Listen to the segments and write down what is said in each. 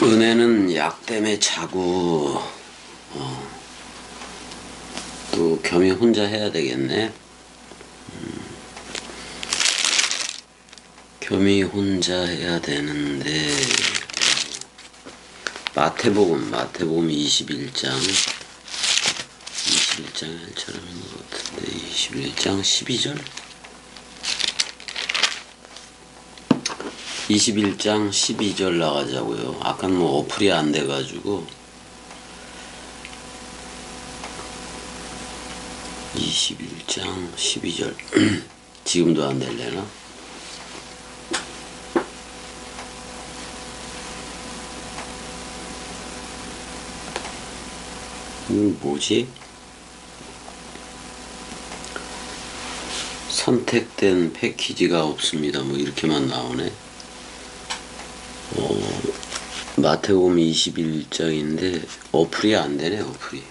은혜는 약 때문에 자고 또 겸이 혼자 해야 되겠네. 겸이 혼자 해야 되는데 마태복음 21장 21장에 할 사람인 것 같은데 21장 12절 21장 12절 나가자고요. 아까는 뭐 어플이 안 돼가지고 21장 12절 지금도 안 될래나? 뭐지? 선택된 패키지가 없습니다. 뭐 이렇게만 나오네. 마태복음 21장인데 어플이 안 되네. 어플이.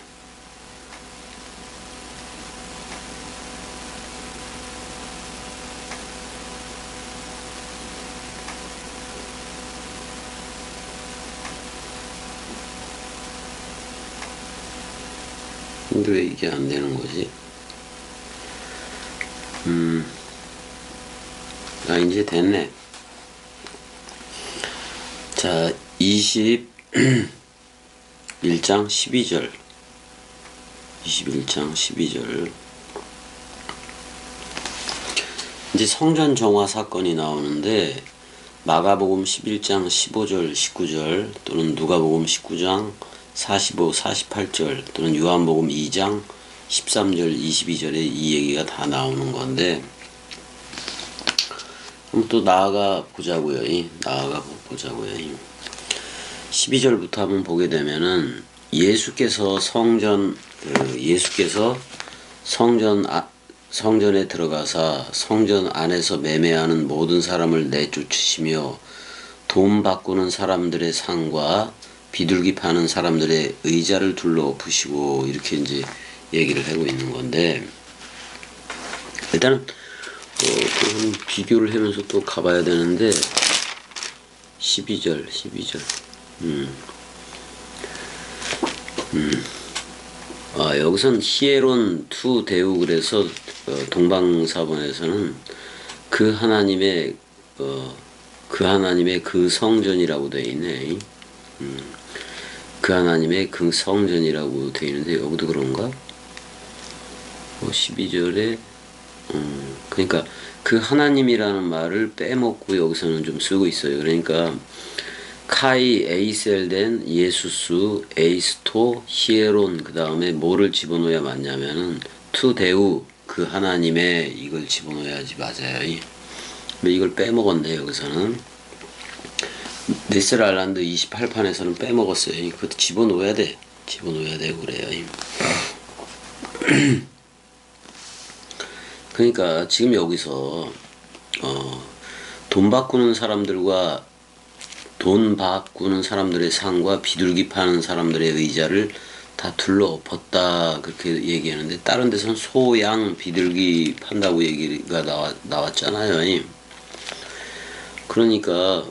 근데 왜 이게 안 되는 거지? 이제 됐네. 자, 21장 12절. 21장 12절. 이제 성전 정화 사건이 나오는데, 마가복음 11장 15절, 19절, 또는 누가복음 19장 45, 48절, 또는 요한복음 2장 13절, 22절에 이 얘기가 다 나오는 건데, 그럼 또 나아가 보자고요. 12절부터 한번 보게 되면은 예수께서 성전에 들어가사 성전 안에서 매매하는 모든 사람을 내쫓으시며 돈 바꾸는 사람들의 상과 비둘기 파는 사람들의 의자를 둘러 엎으시고 이렇게 이제 얘기를 하고 있는 건데, 일단은 또 비교를 하면서 또 가봐야 되는데 12절 여기선 히에론 투 데우 그래서 동방사본에서는 그 하나님의 그 성전이라고 되어 있네. 그 하나님의 그 성전이라고 되어 있는데 여기도 그런가? 12절에 그러니까 그 하나님이라는 말을 빼먹고 여기서는 좀 쓰고 있어요. 그러니까 카이 에이셀덴 예수스 에이스토 히에론 그 다음에 뭐를 집어넣어야 맞냐면은 투 데우 그 하나님의 이걸 집어넣어야지 맞아요. 근데 이걸 빼먹었네. 여기서는 네스랄란드 28판에서는 빼먹었어요. 그것도 집어넣어야 돼 그래요. 그러니까 지금 여기서 돈 바꾸는 사람들의 상과 비둘기 파는 사람들의 의자를 다 둘러 엎었다 그렇게 얘기하는데, 다른 데서는 소, 양, 비둘기 판다고 얘기가 나왔잖아요. 그러니까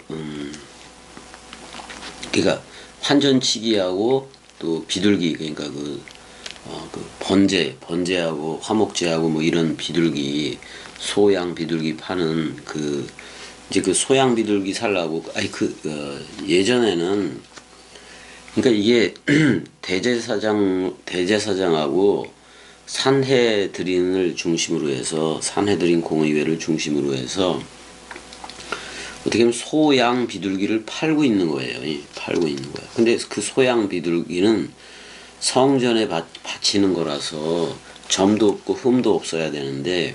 그러니까 환전치기하고 또 비둘기, 그러니까 그 번제하고 화목제하고 뭐 이런 비둘기, 소양 비둘기 파는 이제 그 소양 비둘기 살라고, 예전에는, 그러니까 이게 대제사장하고 산헤드린을 중심으로 해서, 산헤드린 공의회를 중심으로 해서 어떻게 보면 소양 비둘기를 팔고 있는 거예요. 근데 그 소양 비둘기는 성전에 바치는 거라서 점도 없고 흠도 없어야 되는데,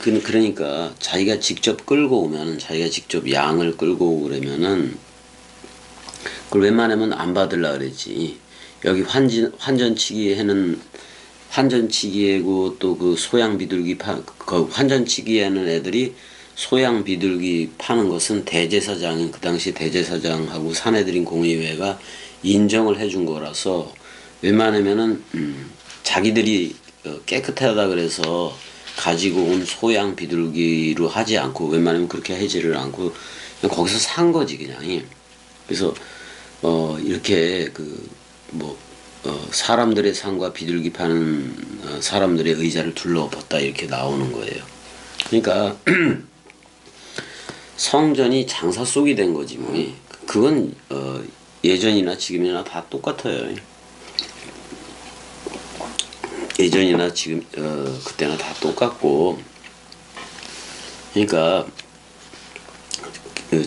그러니까 자기가 직접 끌고 오면은, 자기가 직접 양을 끌고 오고 그러면은 그걸 웬만하면 안 받으려 그랬지. 여기 환전치기하고 또 그 소양 비둘기 환전치기 하는 애들이 소양 비둘기 파는 것은 그 당시 대제사장하고 산헤드린 공의회가 인정을 해준 거라서 웬만하면은 자기들이 깨끗하다 그래서 가지고 온 소양 비둘기로 하지 않고, 웬만하면 그렇게 하지를 않고 그냥 거기서 산 거지 그냥. 그래서 이렇게 사람들의 상과 비둘기 파는 사람들의 의자를 둘러엎었다 이렇게 나오는 거예요. 그러니까 성전이 장사 속이 된 거지 뭐. 그건 예전이나 지금이나 다 똑같아요. 예전이나 지금 그때나 다 똑같고. 그러니까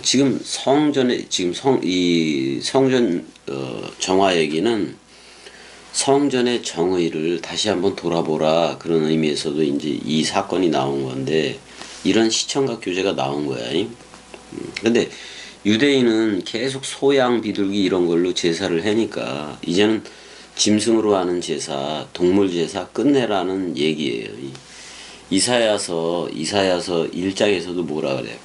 지금 성전에 지금 이 성전 정화 얘기는 성전의 정의를 다시 한번 돌아보라 그런 의미에서도 이제 이 사건이 나온 건데 이런 시청각 교제가 나온 거야. 근데 유대인은 계속 소양 비둘기 이런 걸로 제사를 하니까 이제는 짐승으로 하는 제사, 동물 제사 끝내라는 얘기예요. 이사야서 1장에서도 뭐라 그래?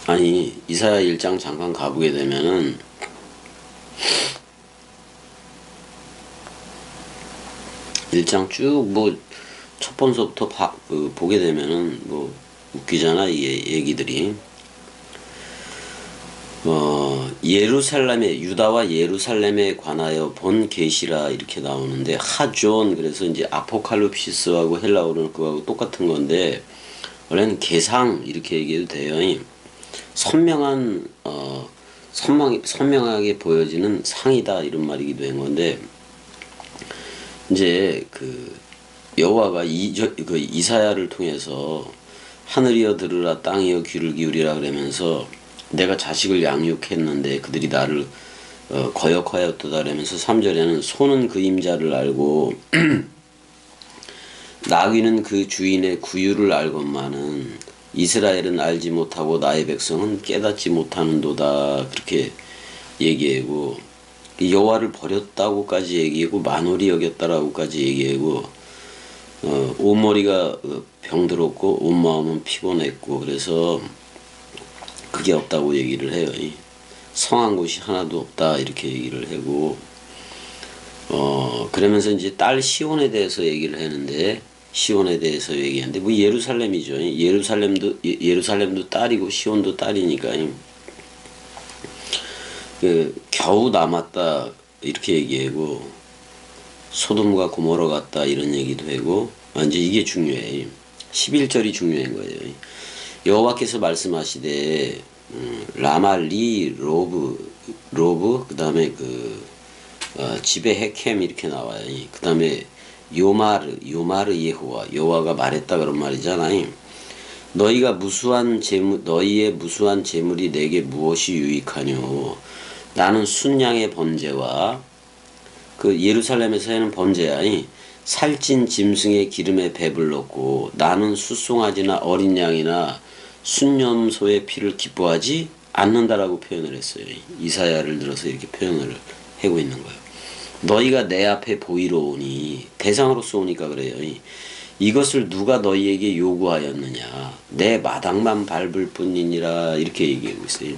아니 이사야 1장 잠깐 가보게 되면은 1장 쭉 첫 번서부터 보게 되면은 웃기잖아 이게 얘기들이. 예루살렘에 유다와 예루살렘에 관하여 본 계시라 이렇게 나오는데 하존 그래서 이제 아포칼립시스하고 헬라어로는 그거하고 똑같은 건데 원래는 계상 이렇게 얘기해도 돼요. 선명하게 보여지는 상이다 이런 말이기도 한 건데 이제 여호와가 이사야를 통해서 하늘이여 들으라 땅이여 귀를 기울이라 그러면서 내가 자식을 양육했는데 그들이 나를 거역하였도다 그러면서 3절에는 소는 그 임자를 알고 나귀는 그 주인의 구유를 알건만은 이스라엘은 알지 못하고 나의 백성은 깨닫지 못하는도다 그렇게 얘기하고 여호와를 버렸다고까지 얘기하고 만홀히 여겼다라고까지 얘기하고 온 머리가 병들었고 온 마음은 피곤했고 그래서 그게 없다고 얘기를 해요. 성한 곳이 하나도 없다 이렇게 얘기를 하고 그러면서 이제 딸 시온에 대해서 얘기를 하는데 시온에 대해서 얘기하는데 예루살렘이죠. 예루살렘도 딸이고 시온도 딸이니까 겨우 남았다 이렇게 얘기하고 소돔과 고모라 같다 이런 얘기도 하고 이제 이게 중요해. 11절이 중요한 거예요. 여호와께서 말씀하시되 라말리 로브 그 다음에 집에 헤켐 이렇게 나와요. 그 다음에 요마르 여호와가 말했다 그런 말이잖아요. 너희의 무수한 재물이 내게 무엇이 유익하뇨? 나는 순양의 번제와 예루살렘에서 하는 번제야. 살찐 짐승의 기름에 배불렀고 나는 숫송아지나 어린 양이나 순염소의 피를 기뻐하지 않는다라고 표현을 했어요. 이사야를 들어서 이렇게 표현을 하고 있는 거예요. 너희가 내 앞에 보이러 오니 대상으로서 오니까 그래요. 이것을 누가 너희에게 요구하였느냐? 내 마당만 밟을 뿐이니라 이렇게 얘기하고 있어요.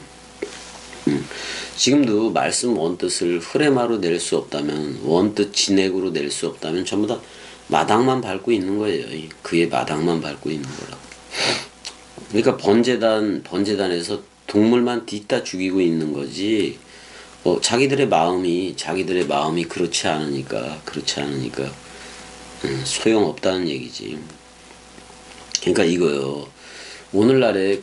지금도 말씀 원뜻을 흐레마로 낼 수 없다면 원뜻 진액으로 낼 수 없다면 전부 다 마당만 밟고 있는 거예요. 그의 마당만 밟고 있는 거라고. 그러니까 번제단에서 동물만 뒤따 죽이고 있는 거지. 자기들의 마음이 그렇지 않으니까 소용없다는 얘기지. 그러니까 이거요. 오늘날에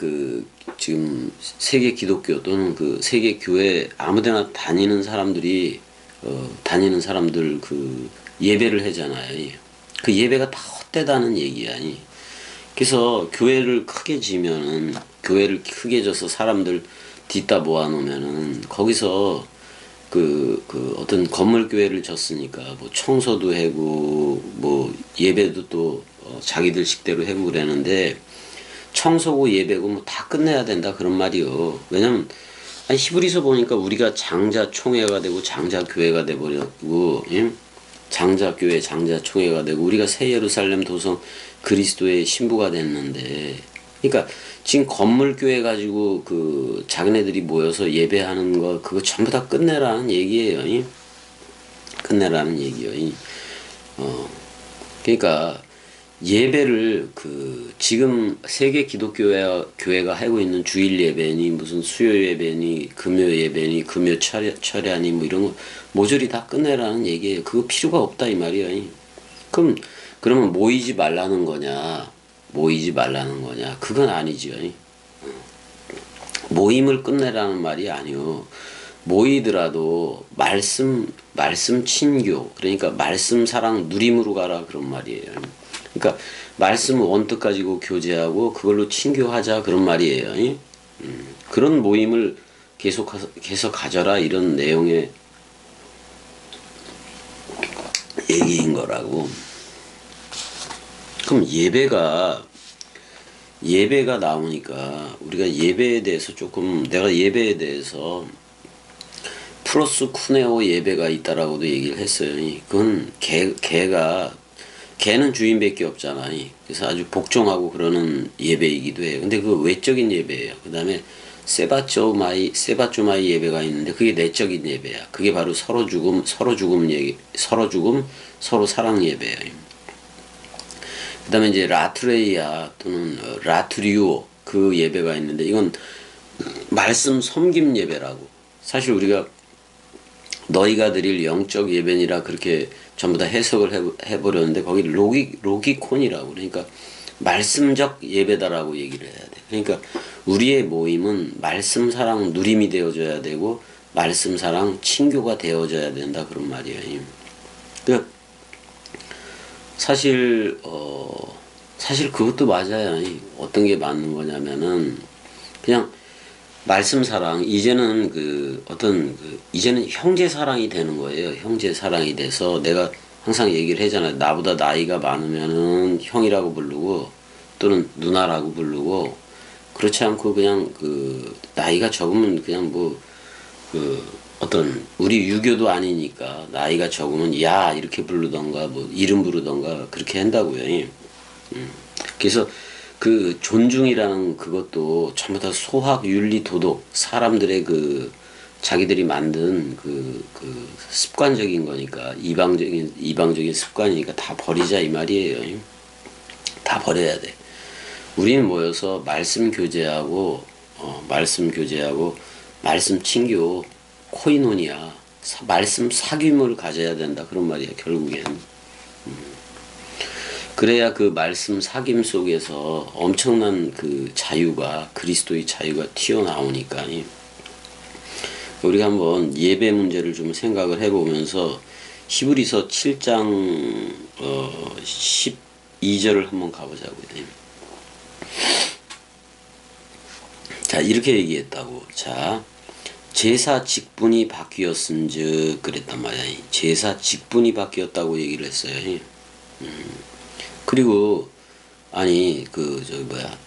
지금 세계 기독교 또는 세계 교회 아무데나 다니는 사람들 예배를 하잖아요. 그 예배가 다 헛되다는 얘기야. 그래서 교회를 크게 져서 사람들 뒤따 모아놓으면은 거기서 어떤 건물 교회를 졌으니까 청소도 하고 예배도 또 자기들 식대로 하고 그러는데 청소고 예배고 다 끝내야 된다 그런 말이요. 왜냐면 히브리서 보니까 우리가 장자 총회가 되고 장자 교회가 돼 버렸고 장자 교회 장자 총회가 되고 우리가 새 예루살렘 도성 그리스도의 신부가 됐는데 그러니까 지금 건물 교회 가지고 자기네들이 모여서 예배하는 거 그거 전부 다 끝내라는 얘기예요. 그러니까 예배를 지금 세계 교회가 하고 있는 주일 예배니 무슨 수요 예배니 금요 예배니 금요 철야니 뭐 이런 거 모조리 다 끝내라는 얘기예요. 그거 필요가 없다 이 말이야. 그러면 모이지 말라는 거냐? 모이지 말라는 거냐? 그건 아니지요. 모임을 끝내라는 말이 아니요. 모이더라도 말씀 친교, 그러니까 말씀 사랑 누림으로 가라 그런 말이에요. 그러니까 말씀 원뜻 가지고 교제하고 그걸로 친교하자 그런 말이에요. 그런 모임을 계속 가져라 이런 내용의 얘기인 거라고. 그럼 예배가 나오니까 우리가 예배에 대해서 내가 예배에 대해서 플러스 쿠네오 예배가 있다라고도 얘기를 했어요. 그건 개는 주인밖에 없잖아. 그래서 아주 복종하고 그러는 예배이기도 해요. 근데 그 외적인 예배예요. 그 다음에 세바조마이 예배가 있는데 그게 내적인 예배야. 그게 바로 서로 죽음, 서로 사랑 예배예요. 그 다음에 이제 라트레이아 또는 라트리오 그 예배가 있는데 이건 말씀 섬김 예배라고. 사실 우리가 너희가 드릴 영적 예배니라 그렇게 전부 다 해석을 해버렸는데 거기 로기콘이라고. 그러니까 말씀적 예배다라고 얘기를 해야 돼. 그러니까 우리의 모임은 말씀 사랑 누림이 되어져야 되고 말씀 사랑 친교가 되어져야 된다 그런 말이에요. 그 사실 그것도 맞아요. 어떤 게 맞는 거냐면은 그냥 말씀 사랑 이제는 이제는 형제 사랑이 되는 거예요. 형제 사랑이 돼서 내가 항상 얘기를 하잖아요. 나보다 나이가 많으면은 형이라고 부르고 또는 누나라고 부르고 그렇지 않고 그냥 나이가 적으면 그냥 우리 유교도 아니니까 나이가 적으면 야 이렇게 부르던가 뭐 이름 부르던가 그렇게 한다고요. 그래서 그 존중이라는 그것도 전부 다 소학, 윤리, 도덕 사람들의 자기들이 만든 습관적인 거니까 이방적인 습관이니까 다 버리자 이 말이에요. 다 버려야 돼. 우리는 모여서 말씀 교제하고 말씀 친교 코이노니아 말씀 사귐을 가져야 된다 그런 말이야 결국엔. 그래야 그 말씀 사귐 속에서 엄청난 자유가 그리스도의 자유가 튀어나오니까. 우리가 한번 예배 문제를 좀 생각을 해보면서 히브리서 7장 12절을 한번 가보자고요. 자 이렇게 얘기했다고. 자 제사 직분이 바뀌었은즉 그랬단 말이야. 제사 직분이 바뀌었다고 얘기를 했어요. 그리고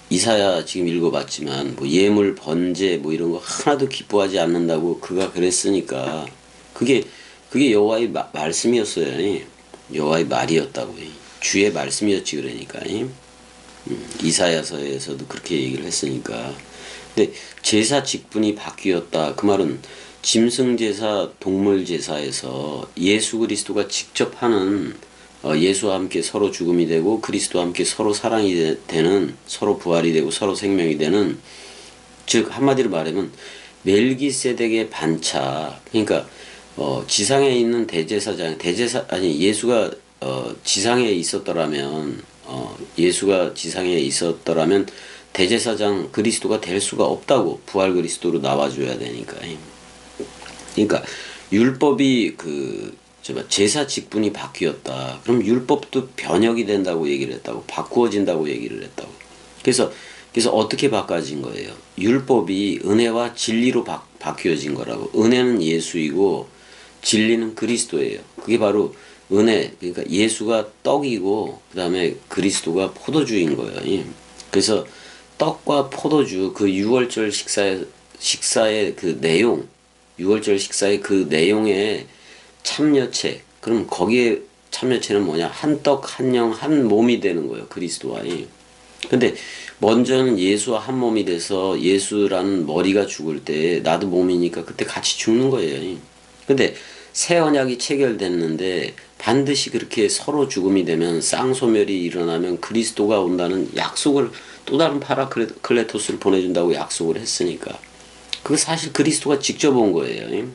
이사야 지금 읽어봤지만 뭐 예물 번제 뭐 이런 거 하나도 기뻐하지 않는다고 그가 그랬으니까 그게 여호와의 말씀이었어요. 여호와의 말이었다고. 주의 말씀이었지 그러니까. 이사야서에서도 그렇게 얘기를 했으니까. 근데 제사 직분이 바뀌었다. 그 말은 짐승제사, 동물제사에서 예수 그리스도가 직접 하는 예수와 함께 서로 죽음이 되고 그리스도와 함께 서로 사랑이 되는 서로 부활이 되고 서로 생명이 되는 즉 한마디로 말하면 멜기세덱의 반차 그러니까 지상에 있는 예수가 지상에 있었더라면 대제사장 그리스도가 될 수가 없다고. 부활 그리스도로 나와줘야 되니까. 그러니까 율법이 제사 직분이 바뀌었다. 그럼 율법도 변혁이 된다고 얘기를 했다고. 바꾸어진다고 얘기를 했다고. 그래서 어떻게 바꿔진 거예요? 율법이 은혜와 진리로 바뀌어진 거라고. 은혜는 예수이고 진리는 그리스도예요. 그게 바로 은혜, 그러니까 예수가 떡이고 그 다음에 그리스도가 포도주인 거예요. 그래서 떡과 포도주 그 6월절 식사의 그 내용, 6월절 식사의 그 내용에 참여체. 그럼 거기에 참여체는 뭐냐? 한 떡, 한 영, 한 몸이 되는 거예요. 그리스도와. 근데 먼저는 예수와 한 몸이 돼서 예수라는 머리가 죽을 때 나도 몸이니까 그때 같이 죽는 거예요. 근데 새 언약이 체결됐는데 반드시 그렇게 서로 죽음이 되면 쌍소멸이 일어나면 그리스도가 온다는 약속을 또 다른 파라클레토스를 보내준다고 약속을 했으니까 그거 사실 그리스도가 직접 온 거예요.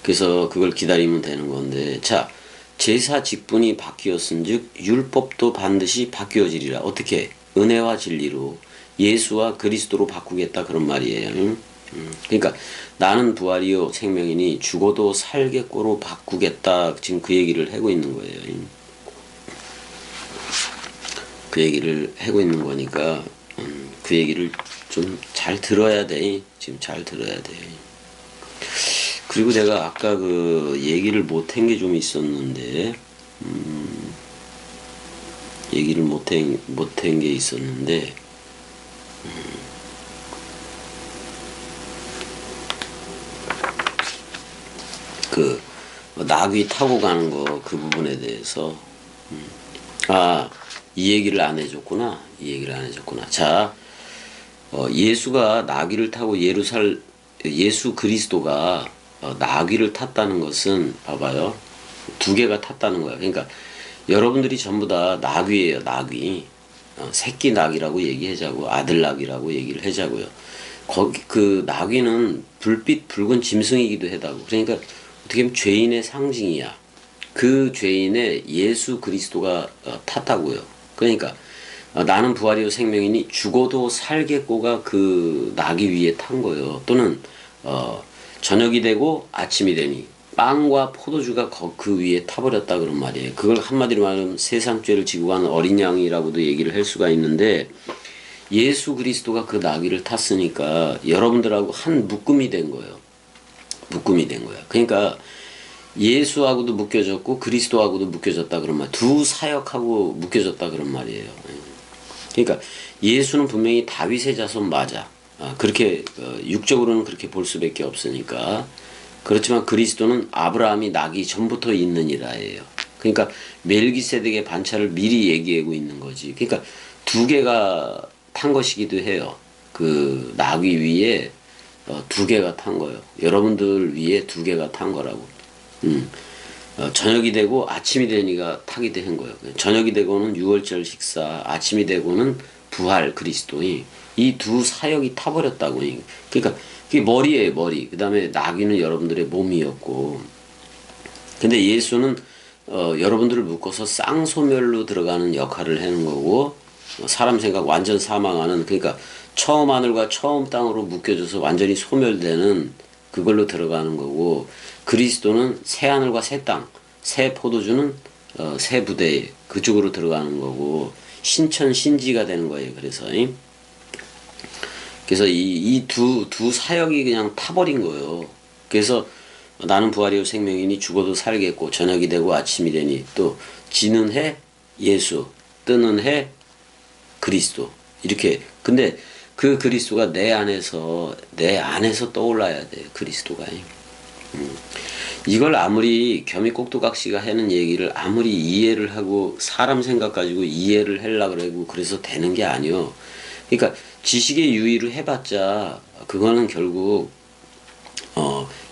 그래서 그걸 기다리면 되는 건데 자 제사 직분이 바뀌었은즉 율법도 반드시 바뀌어지리라. 어떻게? 은혜와 진리로 예수와 그리스도로 바꾸겠다 그런 말이에요. 그러니까 나는 부활이요 생명이니 죽어도 살겠고로 바꾸겠다. 지금 그 얘기를 하고 있는 거예요. 그 얘기를 하고 있는 거니까 그 얘기를 좀 잘 들어야 돼. 지금 잘 들어야 돼. 그리고 내가 아까 그 얘기를 못한 게 좀 있었는데 얘기를 못한 게 있었는데 그 나귀 타고 가는 거 그 부분에 대해서 이 얘기를 안 해줬구나. 이 얘기를 안 해줬구나. 자, 예수가 나귀를 타고 예수 그리스도가 나귀를 탔다는 것은 봐봐요. 두 개가 탔다는 거야. 그러니까 여러분들이 전부 다 나귀예요. 나귀. 새끼 나귀라고 얘기하자고 아들 나귀라고 얘기를 하자고요. 거기 그 나귀는 불빛 붉은 짐승이기도 하다고. 그러니까 어떻게 보면 죄인의 상징이야. 그 죄인의 예수 그리스도가 탔다고요. 그러니까 나는 부활이요 생명이니 죽어도 살겠고가 그 나귀 위에 탄 거예요. 또는 저녁이 되고 아침이 되니 빵과 포도주가 그 위에 타버렸다 그런 말이에요. 그걸 한마디로 말하면 세상 죄를 지고 가는 어린 양이라고도 얘기를 할 수가 있는데 예수 그리스도가 그 나귀를 탔으니까 여러분들하고 한 묶음이 된 거예요. 묶음이 된 거야. 그러니까 예수하고도 묶여졌고 그리스도하고도 묶여졌다 그런 말. 두 사역하고 묶여졌다 그런 말이에요. 그러니까 예수는 분명히 다윗의 자손 맞아. 그렇게 육적으로는 그렇게 볼 수밖에 없으니까. 그렇지만 그리스도는 아브라함이 나기 전부터 있느니라예요. 그러니까 멜기세덱의 반차를 미리 얘기하고 있는 거지. 그러니까 두 개가 탄 것이기도 해요. 그 나귀 위에 두 개가 탄 거예요. 여러분들 위에 두 개가 탄 거라고. 저녁이 되고 아침이 되니까 타기도 한 거예요. 저녁이 되고는 유월절 식사, 아침이 되고는 부활 그리스도이 이 두 사역이 타버렸다고. 그러니까 그게 머리예요, 머리. 그 다음에 나귀는 여러분들의 몸이었고. 근데 예수는 여러분들을 묶어서 쌍소멸로 들어가는 역할을 하는 거고 사람 생각 완전 사망하는 그러니까 처음 하늘과 처음 땅으로 묶여져서 완전히 소멸되는 그걸로 들어가는 거고 그리스도는 새 하늘과 새 땅, 새 포도주는 새 부대 그쪽으로 들어가는 거고 신천 신지가 되는 거예요. 그래서 이 두 사역이 그냥 타버린 거예요. 그래서 나는 부활이요 생명이니 죽어도 살겠고 저녁이 되고 아침이 되니 또 지는 해 예수 뜨는 해 그리스도 이렇게. 근데 그 그리스도가 내 안에서 떠올라야 돼. 그리스도가. 이걸 아무리 겸이꼭두각시가 하는 얘기를 아무리 이해를 하고 사람 생각 가지고 이해를 하려고 그러고 그래서 되는 게 아니요. 그러니까 지식의 유의를 해봤자 그거는 결국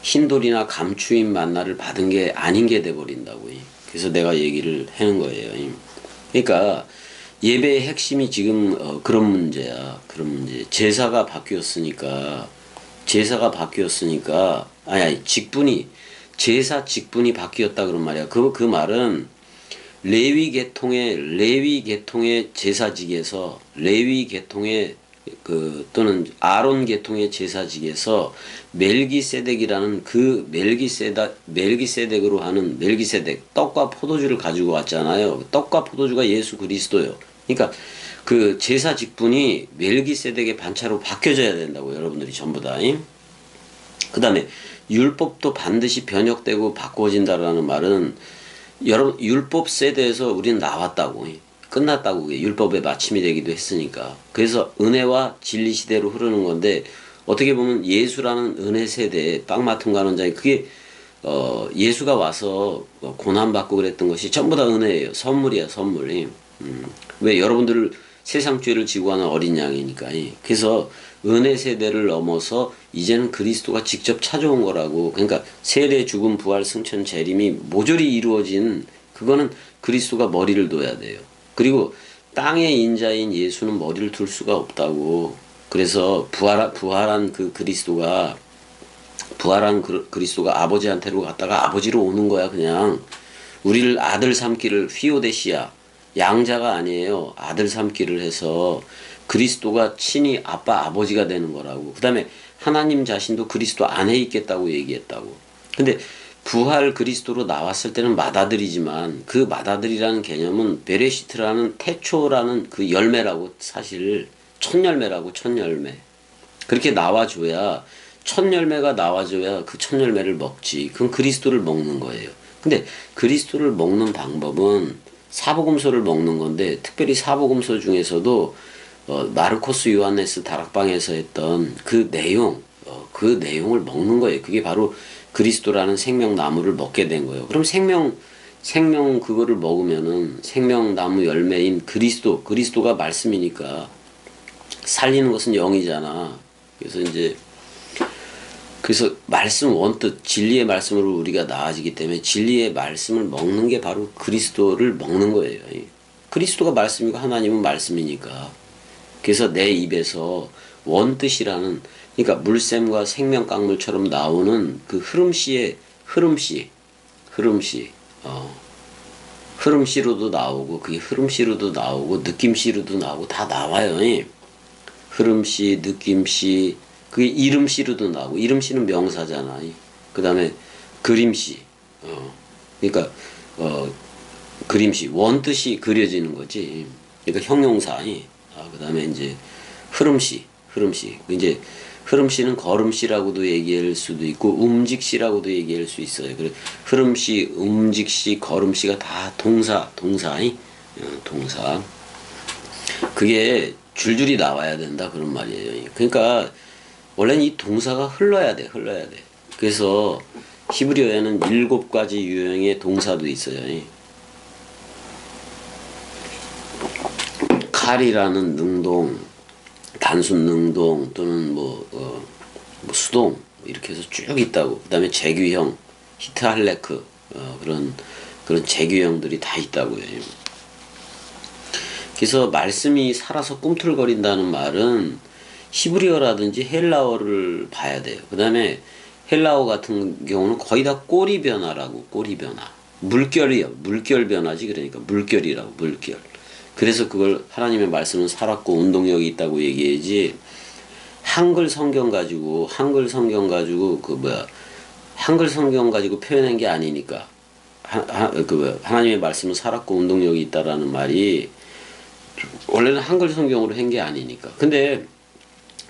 흰돌이나 감추인 만나를 받은 게 아닌 게 돼버린다고. 그래서 내가 얘기를 하는 거예요. 그러니까 예배의 핵심이 지금 그런 문제야. 그런 문제. 제사가 바뀌었으니까 제사 직분이 바뀌었다 그런 말이야. 그 말은 레위 계통의 제사직에서 레위 계통의 또는 아론 계통의 제사직에서 멜기세덱이라는 그 멜기세덱으로 하는 멜기세덱 떡과 포도주를 가지고 왔잖아요. 떡과 포도주가 예수 그리스도요. 그러니까 그 제사 직분이 멜기세덱의 반차로 바뀌어져야 된다고 여러분들이 전부 다. 그 다음에 율법도 반드시 변혁되고 바꿔진다라는 말은 여러분 율법 세대에서 우리는 나왔다고. 끝났다고. 그게 율법의 마침이 되기도 했으니까. 그래서 은혜와 진리 시대로 흐르는 건데 어떻게 보면 예수라는 은혜 세대에 빵 맡은 가는 자에 그게 예수가 와서 고난받고 그랬던 것이 전부 다 은혜예요. 선물이야 선물. 왜 여러분들을 세상 죄를 지고 가는 어린 양이니까. 그래서 은혜 세대를 넘어서 이제는 그리스도가 직접 찾아온 거라고. 그러니까 세례, 죽음, 부활, 승천, 재림이 모조리 이루어진, 그거는 그리스도가 머리를 둬야 돼요. 그리고 땅의 인자인 예수는 머리를 둘 수가 없다고. 그래서 부활한 그리스도가 아버지한테로 갔다가 아버지로 오는 거야. 그냥 우리를 아들 삼기를, 휘오데시아, 양자가 아니에요. 아들 삼기를 해서 그리스도가 친히 아빠 아버지가 되는 거라고. 그 다음에 하나님 자신도 그리스도 안에 있겠다고 얘기했다고. 근데 부활 그리스도로 나왔을 때는 맏아들이지만, 그 맏아들이라는 개념은 베레시트라는 태초라는 그 열매라고. 사실 첫 열매라고. 첫 열매. 그렇게 나와줘야, 첫 열매가 나와줘야 그 첫 열매를 먹지. 그건 그리스도를 먹는 거예요. 근데 그리스도를 먹는 방법은 사복음서를 먹는 건데, 특별히 사복음서 중에서도 마르코스 요하네스 다락방에서 했던 그 내용, 그 내용을 먹는 거예요. 그게 바로 그리스도라는 생명나무를 먹게 된 거예요. 그럼 생명 그거를 먹으면은 생명나무 열매인 그리스도가 말씀이니까, 살리는 것은 영이잖아. 그래서 말씀 원뜻, 진리의 말씀으로 우리가 나아지기 때문에 진리의 말씀을 먹는 게 바로 그리스도를 먹는 거예요. 그리스도가 말씀이고 하나님은 말씀이니까. 그래서 내 입에서 원뜻이라는, 그러니까 물샘과 생명강물처럼 나오는 그 흐름씨로도 나오고, 그게 흐름씨로도 나오고, 느낌씨로도 나오고, 다 나와요. 흐름씨, 느낌씨, 그게 이름씨로도 나오고. 이름씨는 명사잖아. 그 다음에 그림씨, 그러니까 그림씨, 원뜻이 그려지는 거지. 그러니까 형용사. 그 다음에 이제 흐름씨. 이제 흐름씨는 걸음씨라고도 얘기할 수도 있고 움직씨라고도 얘기할 수 있어요. 그래, 흐름씨, 움직씨, 걸음씨가 다 동사. 그게 줄줄이 나와야 된다, 그런 말이에요. 그러니까 원래는 이 동사가 흘러야 돼. 그래서 히브리어에는 7가지 유형의 동사도 있어요. 칼이라는 능동, 단순 능동, 또는 뭐 수동, 이렇게 해서 쭉 있다고. 그 다음에 재규형, 히트할레크, 그런 재규형들이 다 있다고요. 그래서 말씀이 살아서 꿈틀거린다는 말은 히브리어라든지 헬라어를 봐야 돼요. 그 다음에 헬라어 같은 경우는 거의 다 꼬리 변화라고. 꼬리 변화. 물결이요. 물결 변화지. 그러니까 물결이라고. 물결. 그래서 그걸 하나님의 말씀은 살았고 운동력이 있다고 얘기해야지, 한글 성경 가지고 한글 성경 가지고 표현한 게 아니니까. 하나님의 말씀은 살았고 운동력이 있다라는 말이 원래는 한글 성경으로 한 게 아니니까. 근데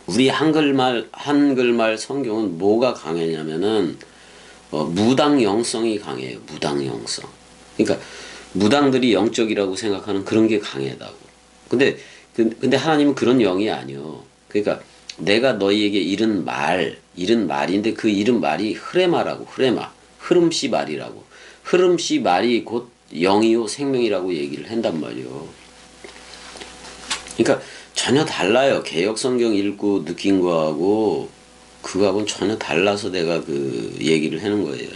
우리 한글말 성경은 뭐가 강하냐면은 무당영성이 강해요. 무당영성. 그러니까 무당들이 영적이라고 생각하는 그런 게 강하다고. 근데 하나님은 그런 영이 아니요. 그러니까 내가 너희에게 이른 말인데, 그 이른 말이 흐레마라고. 흐름씨 말이라고. 흐름씨 말이 곧 영이요 생명이라고 얘기를 한단 말이요. 그러니까 전혀 달라요. 개역 성경 읽고 느낀 거하고 그거하고는 전혀 달라서 내가 그 얘기를 하는 거예요.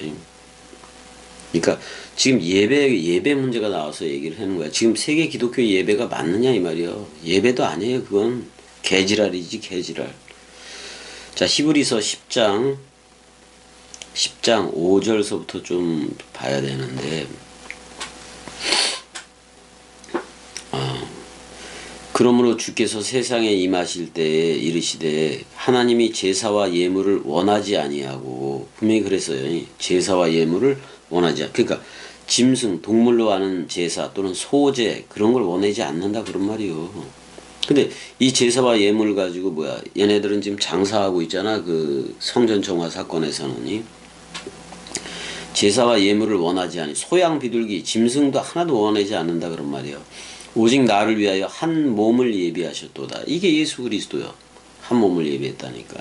그러니까 지금 예배 문제가 나와서 얘기를 하는 거야. 지금 세계 기독교 예배가 맞느냐 이 말이요. 예배도 아니에요. 그건 개지랄이지, 개지랄. 자, 히브리서 10장 5절서부터 좀 봐야 되는데, 그러므로 주께서 세상에 임하실 때에 이르시되 하나님이 제사와 예물을 원하지 아니하고, 분명히 그랬어요. 제사와 예물을 원하지 않. 그러니까 짐승, 동물로 하는 제사 또는 소제, 그런 걸 원하지 않는다, 그런 말이요. 근데 이 제사와 예물 가지고 얘네들은 지금 장사하고 있잖아. 그 성전 정화 사건에서는 제사와 예물을 원하지 않니. 소양 비둘기, 짐승도 하나도 원하지 않는다, 그런 말이요. 오직 나를 위하여 한 몸을 예비하셨도다. 이게 예수 그리스도요. 한 몸을 예비했다니까.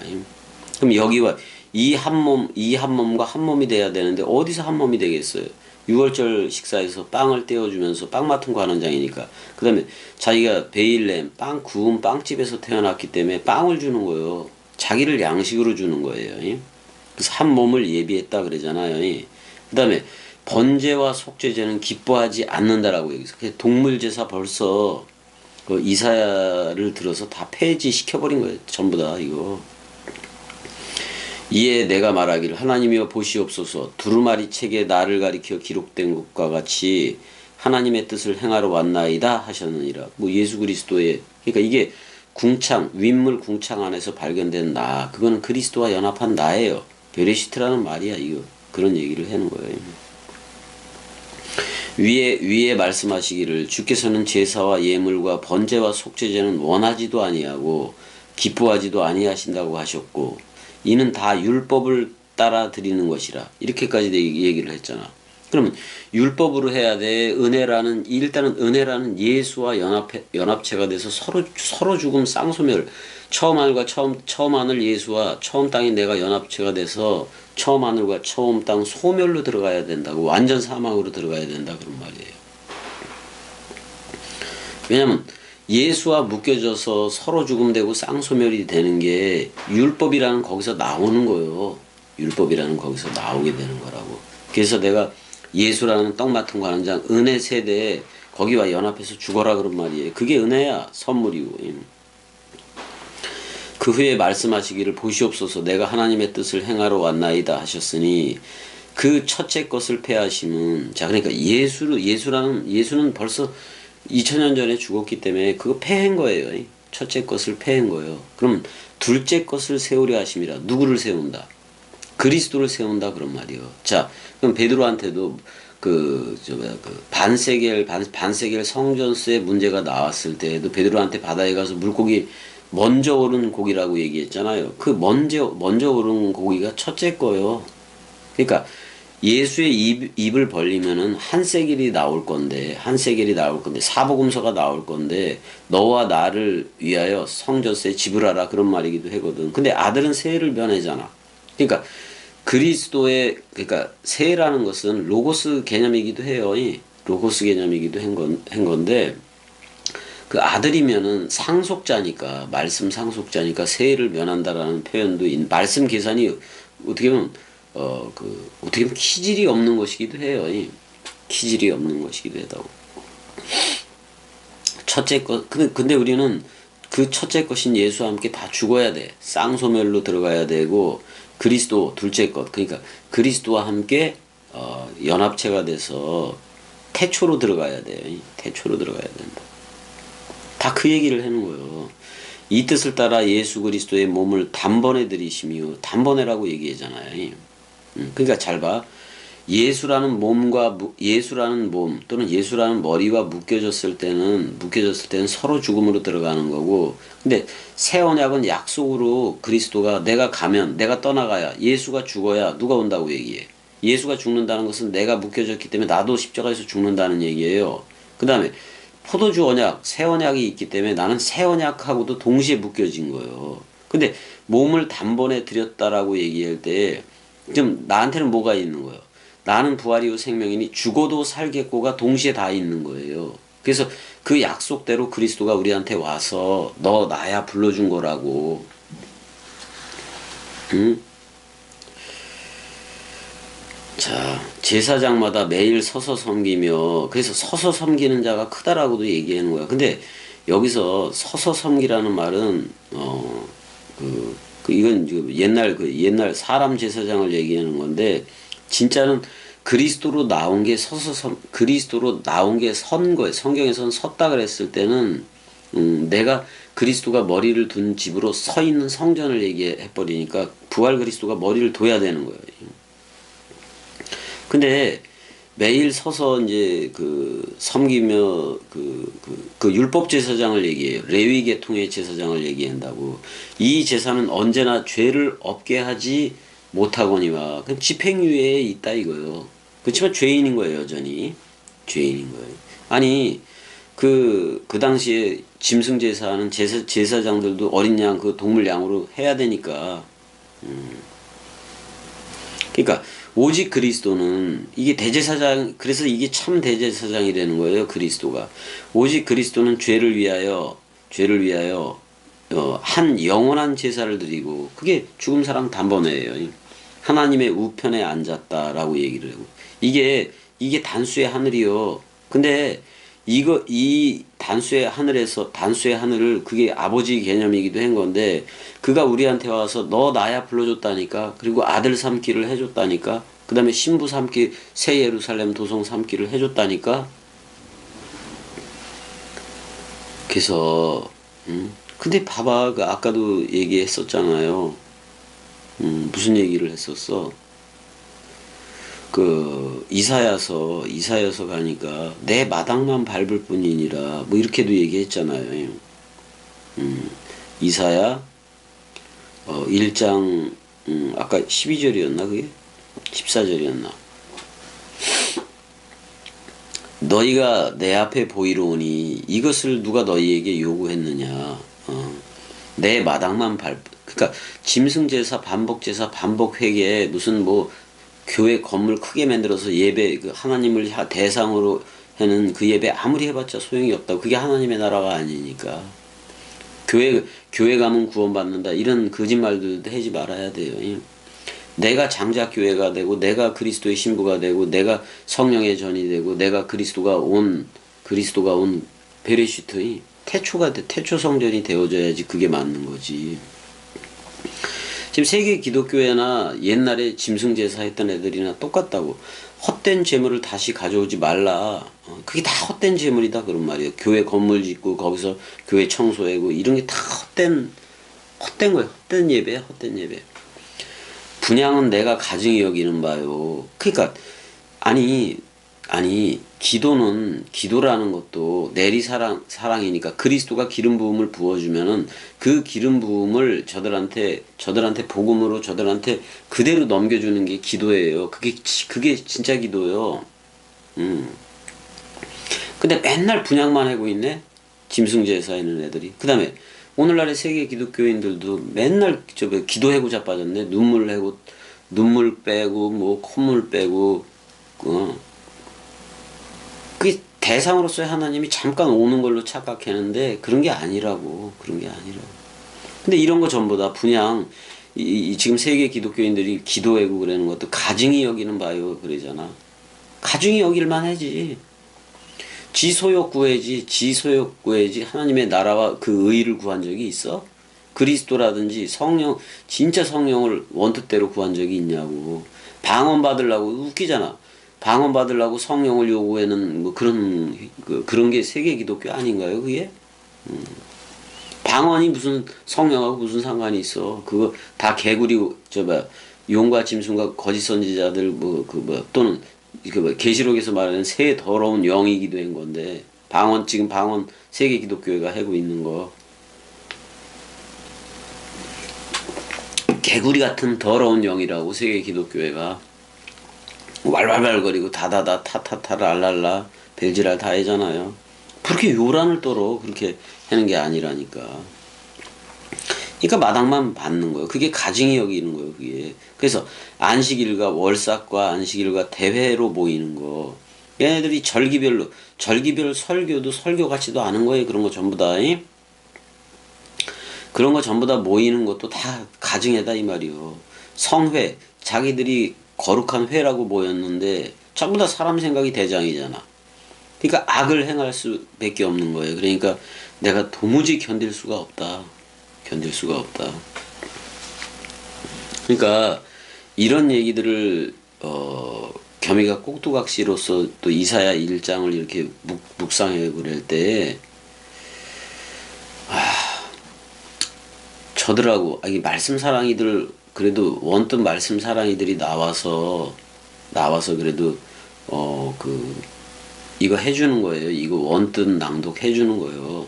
그럼 여기와 이 한 몸과 한 몸이 돼야 되는데 어디서 한 몸이 되겠어요? 유월절 식사에서 빵을 떼어주면서 빵 맡은 관원장이니까. 그 다음에 자기가 베일렘 빵 구운 빵집에서 태어났기 때문에 빵을 주는 거예요. 자기를 양식으로 주는 거예요. 그래서 한 몸을 예비했다 그러잖아요. 그 다음에 번제와 속죄제는 기뻐하지 않는다라고 얘기했어요. 동물제사 벌써 그 이사야를 들어서 다 폐지시켜버린 거예요. 전부 다 이거. 이에 내가 말하기를 하나님이여 보시옵소서 두루마리 책에 나를 가리켜 기록된 것과 같이 하나님의 뜻을 행하러 왔나이다 하셨느니라. 뭐 예수 그리스도의 그러니까 이게 궁창 윗물 궁창 안에서 발견된 나 그거는 그리스도와 연합한 나예요. 베레시트라는 말이야 이거. 그런 얘기를 하는 거예요. 위에 말씀하시기를 주께서는 제사와 예물과 번제와 속죄제는 원하지도 아니하고 기뻐하지도 아니하신다고 하셨고 이는 다 율법을 따라 드리는 것이라 이렇게까지 얘기를 했잖아. 그러면 율법으로 해야 돼. 은혜라는 일단은 은혜라는 예수와 연합체가 돼서 서로 죽음 쌍소멸 처음 하늘과 처음 하늘 예수와 처음 땅인 내가 연합체가 돼서 처음 하늘과 처음 땅 소멸로 들어가야 된다고 완전 사망으로 들어가야 된다 그런 말이에요. 왜냐면 예수와 묶여져서 서로 죽음되고 쌍소멸이 되는 게 율법이라는 거기서 나오는 거예요. 율법이라는 거기서 나오게 되는 거라고. 그래서 내가 예수라는 떡 맡은 관원장 은혜 세대에 거기와 연합해서 죽어라 그런 말이에요. 그게 은혜야. 선물이고. 그 후에 말씀하시기를 보시옵소서 내가 하나님의 뜻을 행하러 왔나이다 하셨으니 그 첫째 것을 패하심은 자 그러니까 예수는 벌써 2000년 전에 죽었기 때문에 그거 패한 거예요. 첫째 것을 패한 거예요. 그럼 둘째 것을 세우려 하심이라. 누구를 세운다? 그리스도를 세운다 그런 말이에요. 자, 그럼 베드로한테도 반세겔 성전세 문제가 나왔을 때도 베드로한테 바다에 가서 물고기 먼저 오른 고기라고 얘기했잖아요. 그 먼저 오른 고기가 첫째 거예요. 그러니까 예수의 입을 벌리면은 한 세겔이 나올 건데 사복음서가 나올 건데 너와 나를 위하여 성전세 지불하라 그런 말이기도 하거든. 근데 아들은 세를 면하잖아. 그러니까 그러니까 세라는 것은 로고스 개념이기도 해요. 로고스 개념이기도 한 건데 그 아들이면은 상속자니까 말씀 상속자니까 세를 면한다라는 표현도 말씀 계산이 어떻게 보면 어떻게 보면 키질이 없는 것이기도 해요. 키질이 없는 것이기도 하다고. 첫째 것, 근데 우리는 그 첫째 것인 예수와 함께 다 죽어야 돼. 쌍소멸로 들어가야 되고, 그리스도 둘째 것, 그러니까 그리스도와 함께, 연합체가 돼서 태초로 들어가야 돼요. 태초로 들어가야 된다. 다 그 얘기를 하는 거예요. 이 뜻을 따라 예수 그리스도의 몸을 단번에 들이시며, 단번에라고 얘기하잖아요. 그러니까 잘 봐. 예수라는 몸 또는 예수라는 머리와 묶여졌을 때는 서로 죽음으로 들어가는 거고, 근데 새 언약은 약속으로 그리스도가 내가 가면 내가 떠나가야 예수가 죽어야 누가 온다고 얘기해. 예수가 죽는다는 것은 내가 묶여졌기 때문에 나도 십자가에서 죽는다는 얘기예요. 그 다음에 포도주 언약, 새 언약이 있기 때문에 나는 새 언약하고도 동시에 묶여진 거예요. 근데 몸을 단번에 드렸다라고 얘기할 때 좀 나한테는 뭐가 있는 거예요? 나는 부활이요 생명이니 죽어도 살겠고가 동시에 다 있는 거예요. 그래서 그 약속대로 그리스도가 우리한테 와서 너 나야 불러준 거라고. 응? 자, 제사장마다 매일 서서 섬기며, 그래서 서서 섬기는 자가 크다라고도 얘기하는 거야. 근데 여기서 서서 섬기라는 말은 이건 옛날 사람 제사장을 얘기하는 건데, 진짜는 그리스도로 나온 게 그리스도로 나온 게 선 거예요. 성경에서는 섰다 그랬을 때는 내가 그리스도가 머리를 둔 집으로 서 있는 성전을 얘기해 버리니까 부활 그리스도가 머리를 둬야 되는 거예요. 근데 매일 서서 이제 섬기며 율법 제사장을 얘기해요. 레위 계통의 제사장을 얘기한다고. 이 제사는 언제나 죄를 없게 하지 못하거니와 그럼 집행유예에 있다 이거예요. 그렇지만 죄인인 거예요. 여전히 죄인인 거예요. 아니 그 당시에 짐승 제사하는 제사장들도 어린 양 동물 양으로 해야 되니까. 그러니까 오직 그리스도는 이게 대제사장, 그래서 이게 참 대제사장이 되는 거예요. 그리스도가 오직 그리스도는 죄를 위하여 한 영원한 제사를 드리고, 그게 죽음 사랑 단번에예요. 하나님의 우편에 앉았다라고 얘기를 하고, 이게 단수의 하늘이요. 근데 이 단수의 하늘을, 그게 아버지 개념이기도 한 건데, 그가 우리한테 와서 너 나야 불러줬다니까, 그리고 아들 삼기를 해줬다니까, 그 다음에 신부 삼기, 새 예루살렘 도성 삼기를 해줬다니까. 그래서 근데 봐봐, 그 아까도 얘기했었잖아요. 무슨 얘기를 했었어? 그 이사야서 가니까 내 마당만 밟을 뿐이니라, 뭐 이렇게도 얘기했잖아요. 이사야 1장 아까 12절이었나 그게? 14절이었나? 너희가 내 앞에 보이러 오니 이것을 누가 너희에게 요구했느냐? 내 마당만 그러니까 짐승제사, 반복제사, 반복회계, 무슨 뭐 교회 건물 크게 만들어서 예배, 그 하나님을 대상으로 하는 그 예배 아무리 해봤자 소용이 없다고. 그게 하나님의 나라가 아니니까. 교회 가면 구원받는다, 이런 거짓말들도 하지 말아야 돼요. 내가 장작교회가 되고, 내가 그리스도의 신부가 되고, 내가 성령의 전이 되고, 내가 그리스도가 온 베레시트의 태초 성전이 되어져야지 그게 맞는 거지. 지금 세계 기독교회나 옛날에 짐승제사 했던 애들이나 똑같다고. 헛된 재물을 다시 가져오지 말라. 그게 다 헛된 재물이다, 그런 말이에요. 교회 건물 짓고 거기서 교회 청소하고 이런 게 다 헛된 거예요. 헛된 예배. 분향은 내가 가증히 여기는 바요. 그러니까 아니 기도라는 것도 내리 사랑이니까, 그리스도가 기름 부음을 부어주면은 그 기름 부음을 저들한테 복음으로 저들한테 그대로 넘겨주는 게 기도예요. 그게 진짜 기도예요. 근데 맨날 분향만 하고 있네, 짐승제사 있는 애들이. 그 다음에 오늘날의 세계 기독교인들도 맨날 기도하고 자빠졌네. 눈물 빼고 뭐 콧물 빼고. 그게 대상으로서의 하나님이 잠깐 오는 걸로 착각했는데 그런 게 아니라고. 근데 이런 거 전부 다 분양, 지금 세계 기독교인들이 기도하고 그러는 것도 가증히 여기는 바요 그러잖아. 가증히 여길만 하지. 지 소욕 구해야지 하나님의 나라와 그 의를 구한 적이 있어? 그리스도라든지 성령, 진짜 성령을 원뜻대로 구한 적이 있냐고. 방언 받으려고, 웃기잖아. 방언 받으려고 성령을 요구하는 뭐 그런 게 세계 기독교 아닌가요, 그게? 방언이 무슨 성령하고 무슨 상관이 있어? 그거 다 개구리, 용과 짐승과 거짓 선지자들 또는 계시록에서 말하는 새 더러운 영이기도 한 건데, 지금 방언 세계 기독교회가 하고 있는 거. 개구리 같은 더러운 영이라고, 세계 기독교회가. 왈왈왈거리고 다다다 타타타 랄랄라 벨지랄 다 하잖아요. 그렇게 요란을 떨어 그렇게 하는 게 아니라니까. 그러니까 마당만 받는 거예요. 그게 가증히 여기는 거예요, 그게. 그래서 안식일과 월삭과 안식일과 대회로 모이는 거. 얘네들이 절기별 설교도 설교 같지도 않은 거예요. 그런 거 전부 다. 그런 거 전부 다 모이는 것도 다 가증회다 이 말이요. 성회, 자기들이 거룩한 회라고 모였는데 전부 다 사람 생각이 대장이잖아. 그러니까 악을 행할 수밖에 없는 거예요. 그러니까 내가 도무지 견딜 수가 없다. 그러니까 이런 얘기들을 겸이가 꼭두각시로서 또 이사야 1장을 이렇게 묵상해 그럴 때 저들하고 이 말씀 사랑이들, 그래도 원뜻 말씀 사랑이들이 나와서 그래도 이거 해주는 거예요. 이거 원뜻 낭독 해주는 거예요.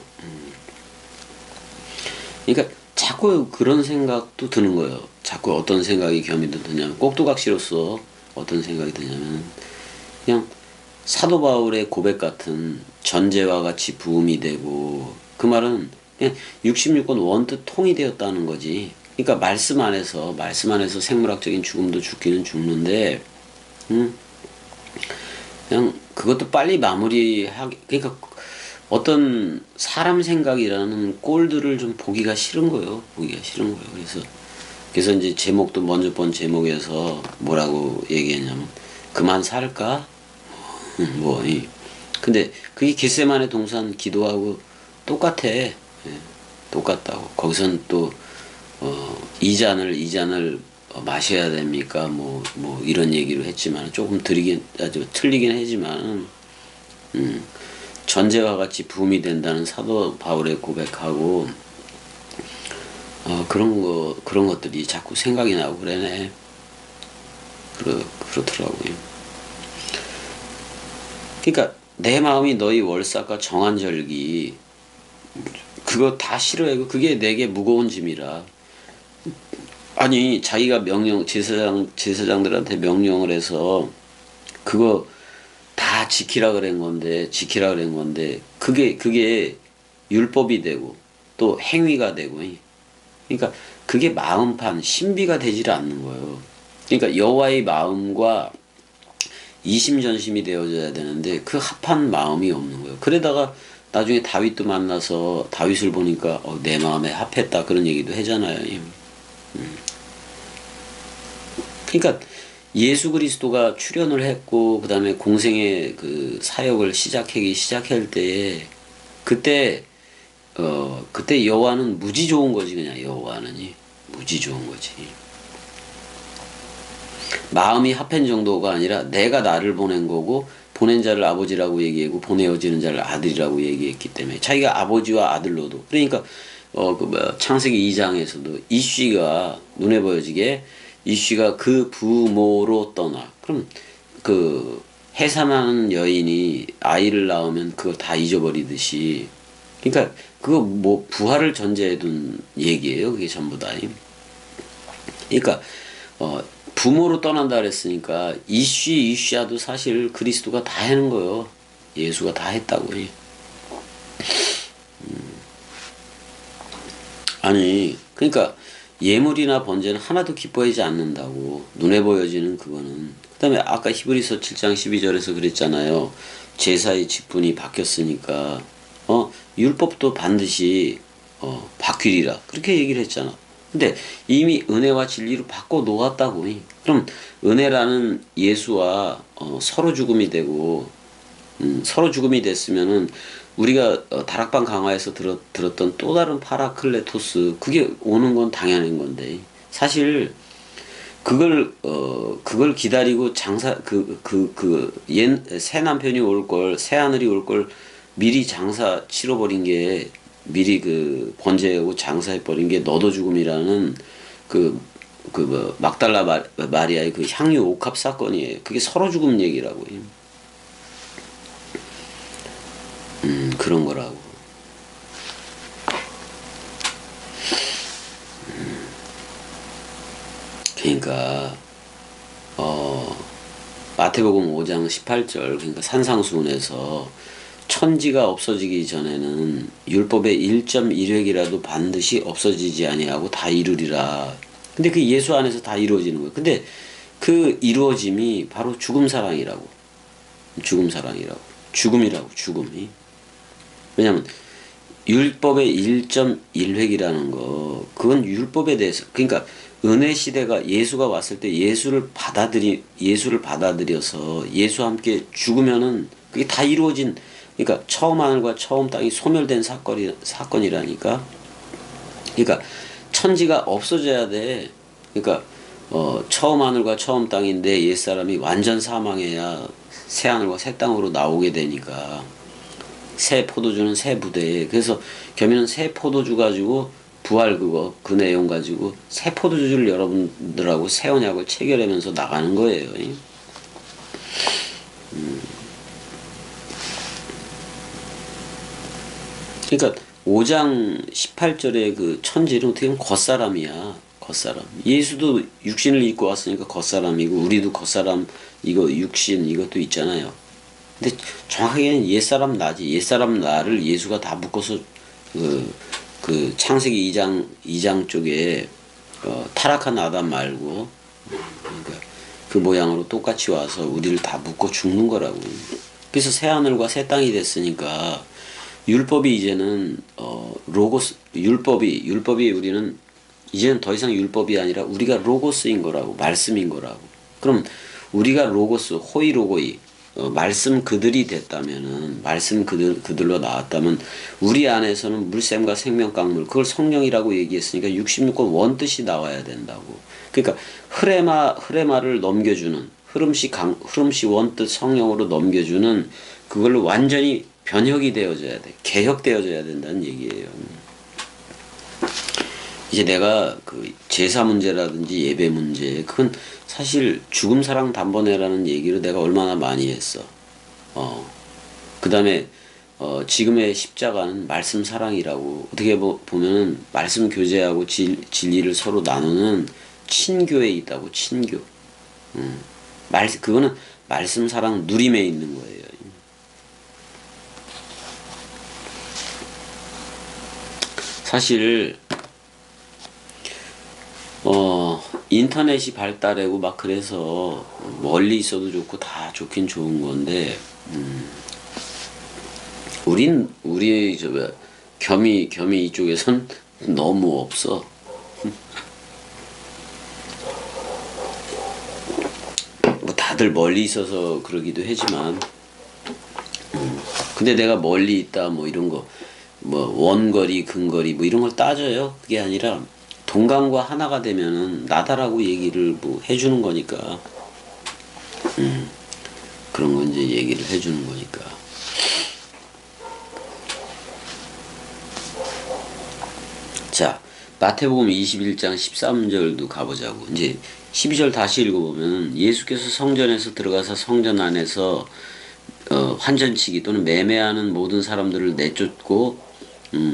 그러니까 자꾸 그런 생각도 드는 거예요. 자꾸 어떤 생각이 겸이도 드냐면, 꼭두각시로서 어떤 생각이 드냐면, 그냥 사도 바울의 고백 같은 전제와 같이 부음이 되고, 그 말은 그냥 66권 원뜻 통이 되었다는 거지. 그러니까 말씀 안에서 생물학적인 죽음도 죽기는 죽는데, 응? 그냥 그것도 빨리 마무리하기, 그러니까 어떤 사람 생각이라는 꼴들을 좀 보기가 싫은 거예요. 보기가 싫은 거예요. 그래서 이제 제목도 먼저 본 제목에서 뭐라고 얘기했냐면 그만 살까? 뭐 근데 그게 겟세마네 동산 기도하고 똑같아. 예, 똑같다고. 거기선 또 이 잔을 마셔야 됩니까? 뭐 이런 얘기를 했지만 조금 아주 틀리긴 하지만 전제와 같이 부음이 된다는 사도 바울의 고백하고 그런 것들이 자꾸 생각이 나고 그러네. 그렇더라고요. 그러니까 내 마음이 너희 월삭과 정한절기 그거 다 싫어해. 그게 내게 무거운 짐이라. 아니 자기가 제사장들한테 명령을 해서 그거 다 지키라 그런 건데 그게 율법이 되고 또 행위가 되고 그러니까 그게 마음판 신비가 되질 않는 거예요. 그러니까 여호와의 마음과 이심전심이 되어져야 되는데 그 합한 마음이 없는 거예요. 그러다가 나중에 다윗도 만나서 다윗을 보니까 내 마음에 합했다 그런 얘기도 하잖아요. 그러니까 예수 그리스도가 출현을 했고 그 다음에 공생의 그 사역을 시작할 때에 그때 그때 여호와는 무지 좋은 거지. 그냥 여호와는 무지 좋은 거지. 마음이 합한 정도가 아니라 내가 나를 보낸 거고 보낸 자를 아버지라고 얘기하고 보내어지는 자를 아들이라고 얘기했기 때문에 자기가 아버지와 아들로도 그러니까 창세기 2장에서도 이씨가 눈에 보여지게 이씨가 그 부모로 떠나. 그럼 그 해산하는 여인이 아이를 낳으면 그거 다 잊어버리듯이 그러니까 그거 뭐 부활을 전제해 둔 얘기예요. 그게 전부 다. 그러니까 부모로 떠난다 그랬으니까 이씨아도 사실 그리스도가 다 하는 거예요. 예수가 다 했다고. 아니 그러니까 예물이나 번제는 하나도 기뻐하지 않는다고. 눈에 보여지는 그거는. 그 다음에 아까 히브리서 7장 12절에서 그랬잖아요. 제사의 직분이 바뀌었으니까 율법도 반드시 바뀌리라 그렇게 얘기를 했잖아. 근데 이미 은혜와 진리로 바꿔 놓았다고. 그럼 은혜라는 예수와 서로 죽음이 되고 서로 죽음이 됐으면은 우리가 다락방 강화에서 들었던 또 다른 파라클레토스 그게 오는 건 당연한 건데 사실 그걸 기다리고 새 남편이 올 걸 새 하늘이 올 걸 미리 장사 치러버린 게 미리 그 번제하고 장사해버린 게 너도 죽음이라는 막달라 마리아의 그 향유 옥합 사건이에요. 그게 서로 죽음 얘기라고요. 그런 거라고. 그러니까 마태복음 5장 18절 그러니까 산상수훈에서 천지가 없어지기 전에는 율법의 1.1획이라도 반드시 없어지지 아니하고 다 이루리라. 근데 그 예수 안에서 다 이루어지는 거예요. 근데 그 이루어짐이 바로 죽음 사랑이라고. 죽음이. 왜냐면 율법의 1.1획이라는 거 그건 율법에 대해서 그러니까 은혜 시대가 예수가 왔을 때 예수를 받아들여서 예수와 함께 죽으면은 그게 다 이루어진 그러니까 처음 하늘과 처음 땅이 소멸된 사건이라니까. 그러니까 천지가 없어져야 돼. 그러니까 처음 하늘과 처음 땅인데 옛사람이 완전 사망해야 새 하늘과 새 땅으로 나오게 되니까 새 포도주는 새 부대에 그래서 겸이는 새 포도주 가지고 부활 그 내용 가지고 새 포도주를 여러분들하고 새 언약을 체결하면서 나가는 거예요. 그러니까 5장 18절에 그 천지는 어떻게 보면 겉사람이야. 겉사람. 예수도 육신을 입고 왔으니까 겉사람이고 우리도 겉사람 이거 육신 이것도 있잖아요. 근데 정확하게는 옛사람 나지. 옛사람 나를 예수가 다 묶어서 그 창세기 2장 쪽에 타락한 아담 말고 그러니까 그 모양으로 똑같이 와서 우리를 다 묶어 죽는 거라고. 그래서 새 하늘과 새 땅이 됐으니까 율법이 이제는 로고스, 율법이 우리는 이제는 더 이상 율법이 아니라 우리가 로고스인 거라고, 말씀인 거라고. 그럼 우리가 로고스, 호이로고이, 말씀 그들이 됐다면은, 말씀 그들로 나왔다면 우리 안에서는 물샘과 생명강물, 그걸 성령이라고 얘기했으니까 66권 원뜻이 나와야 된다고. 그러니까 흐레마를 넘겨주는, 흐름시 원뜻 성령으로 넘겨주는 그걸로 완전히 변혁이 되어져야 돼. 개혁되어져야 된다는 얘기예요. 이제 내가 그 제사 문제라든지 예배 문제, 그건 사실 죽음 사랑 단번에라는 얘기를 내가 얼마나 많이 했어. 그 다음에 지금의 십자가는 말씀 사랑이라고. 어떻게 보면은 말씀 교제하고 진리를 서로 나누는 친교에 있다고. 친교. 그거는 말씀 사랑 누림에 있는 거예요. 사실 인터넷이 발달하고 막 그래서 멀리 있어도 좋고 다 좋긴 좋은 건데, 우리 겸이 이쪽에선 너무 없어. 뭐 다들 멀리 있어서 그러기도 하지만, 근데 내가 멀리 있다 뭐 이런 거, 뭐 원거리 근거리 뭐 이런 걸 따져요. 그게 아니라 동강과 하나가 되면은 나다라고 얘기를 뭐 해주는 거니까. 그런 거 이제 얘기를 해주는 거니까. 자, 마태복음 21장 13절도 가보자고. 이제 12절 다시 읽어보면, 예수께서 성전에서 들어가서 성전 안에서 환전치기 또는 매매하는 모든 사람들을 내쫓고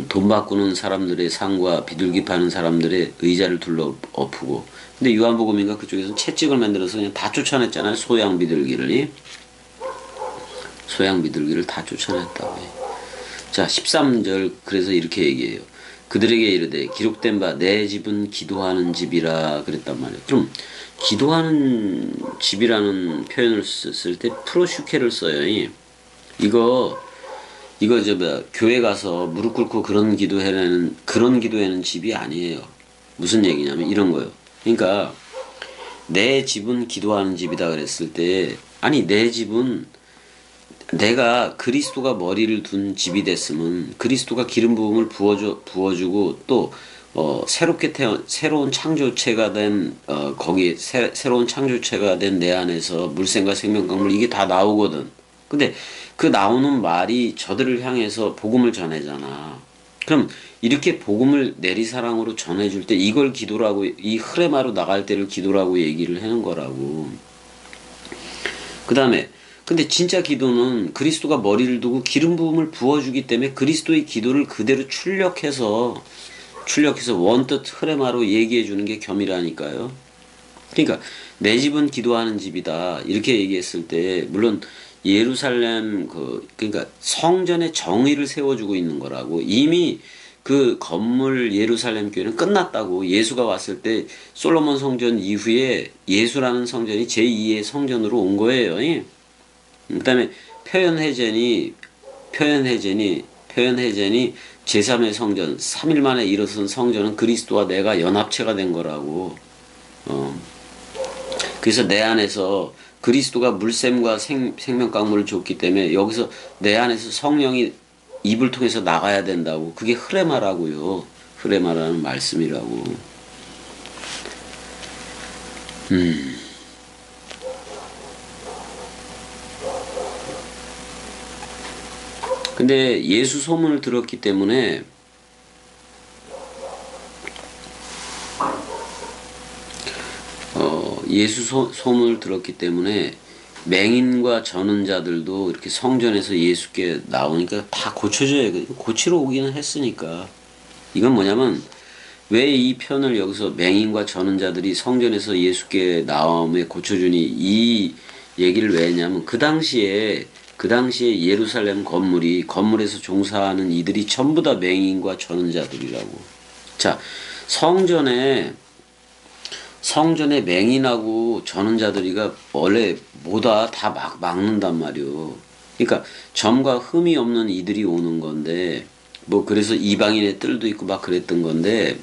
돈 바꾸는 사람들의 상과 비둘기 파는 사람들의 의자를 둘러 엎고. 근데 요한복음인가 그쪽에서는 채찍을 만들어서 그냥 다 쫓아냈잖아요. 소양 비둘기를 다 쫓아냈다고 해. 자, 13절 그래서 이렇게 얘기해요. 그들에게 이르되 기록된 바 내 집은 기도하는 집이라 그랬단 말이에요. 그럼 기도하는 집이라는 표현을 쓸 때 프로슈케를 써요. 이거 교회 가서 무릎 꿇고 그런 기도회는 집이 아니에요. 무슨 얘기냐면 이런 거예요. 그러니까 내 집은 기도하는 집이다 그랬을 때, 아니 내 집은 내가 그리스도가 머리를 둔 집이 됐으면 그리스도가 기름 부음을 부어주고 또 새로운 창조체가 된 거기 새로운 창조체가 된 내 안에서 물샘과 생명강물 이게 다 나오거든. 근데 그 나오는 말이 저들을 향해서 복음을 전해잖아. 그럼 이렇게 복음을 내리사랑으로 전해줄 때 이걸 기도라고, 이 흐레마로 나갈 때를 기도라고 얘기를 하는 거라고. 그 다음에 근데 진짜 기도는 그리스도가 머리를 두고 기름 부음을 부어주기 때문에 그리스도의 기도를 그대로 출력해서 원뜻 흐레마로 얘기해 주는 게 겸이라니까요. 그러니까 내 집은 기도하는 집이다 이렇게 얘기했을 때, 물론 예루살렘 그러니까 성전의 정의를 세워주고 있는 거라고. 이미 그 건물 예루살렘 교회는 끝났다고. 예수가 왔을 때 솔로몬 성전 이후에 예수라는 성전이 제2의 성전으로 온 거예요. 그다음에 표현해전이 제3의 성전, 3일 만에 일어선 성전은 그리스도와 내가 연합체가 된 거라고. 그래서 내 안에서 그리스도가 물샘과 생명강물을 줬기 때문에 여기서 내 안에서 성령이 입을 통해서 나가야 된다고. 그게 흐레마라고요. 흐레마라는 말씀이라고. 근데 예수 소문을 들었기 때문에 소문을 들었기 때문에 맹인과 저는 자들도 이렇게 성전에서 예수께 나오니까 다 고쳐줘야, 고치러 오기는 했으니까. 이건 뭐냐면 왜 이 편을 여기서 맹인과 저는 자들이 성전에서 예수께 나옴에 고쳐주니 이 얘기를 왜 했냐면 그 당시에 예루살렘 건물에서 종사하는 이들이 전부 다 맹인과 저는 자들이라고. 자, 성전에 성전에 맹인하고 전원자들이가 원래 뭐다 다 막는단 말이오. 그러니까 점과 흠이 없는 이들이 오는 건데 뭐 그래서 이방인의 뜰도 있고 막 그랬던 건데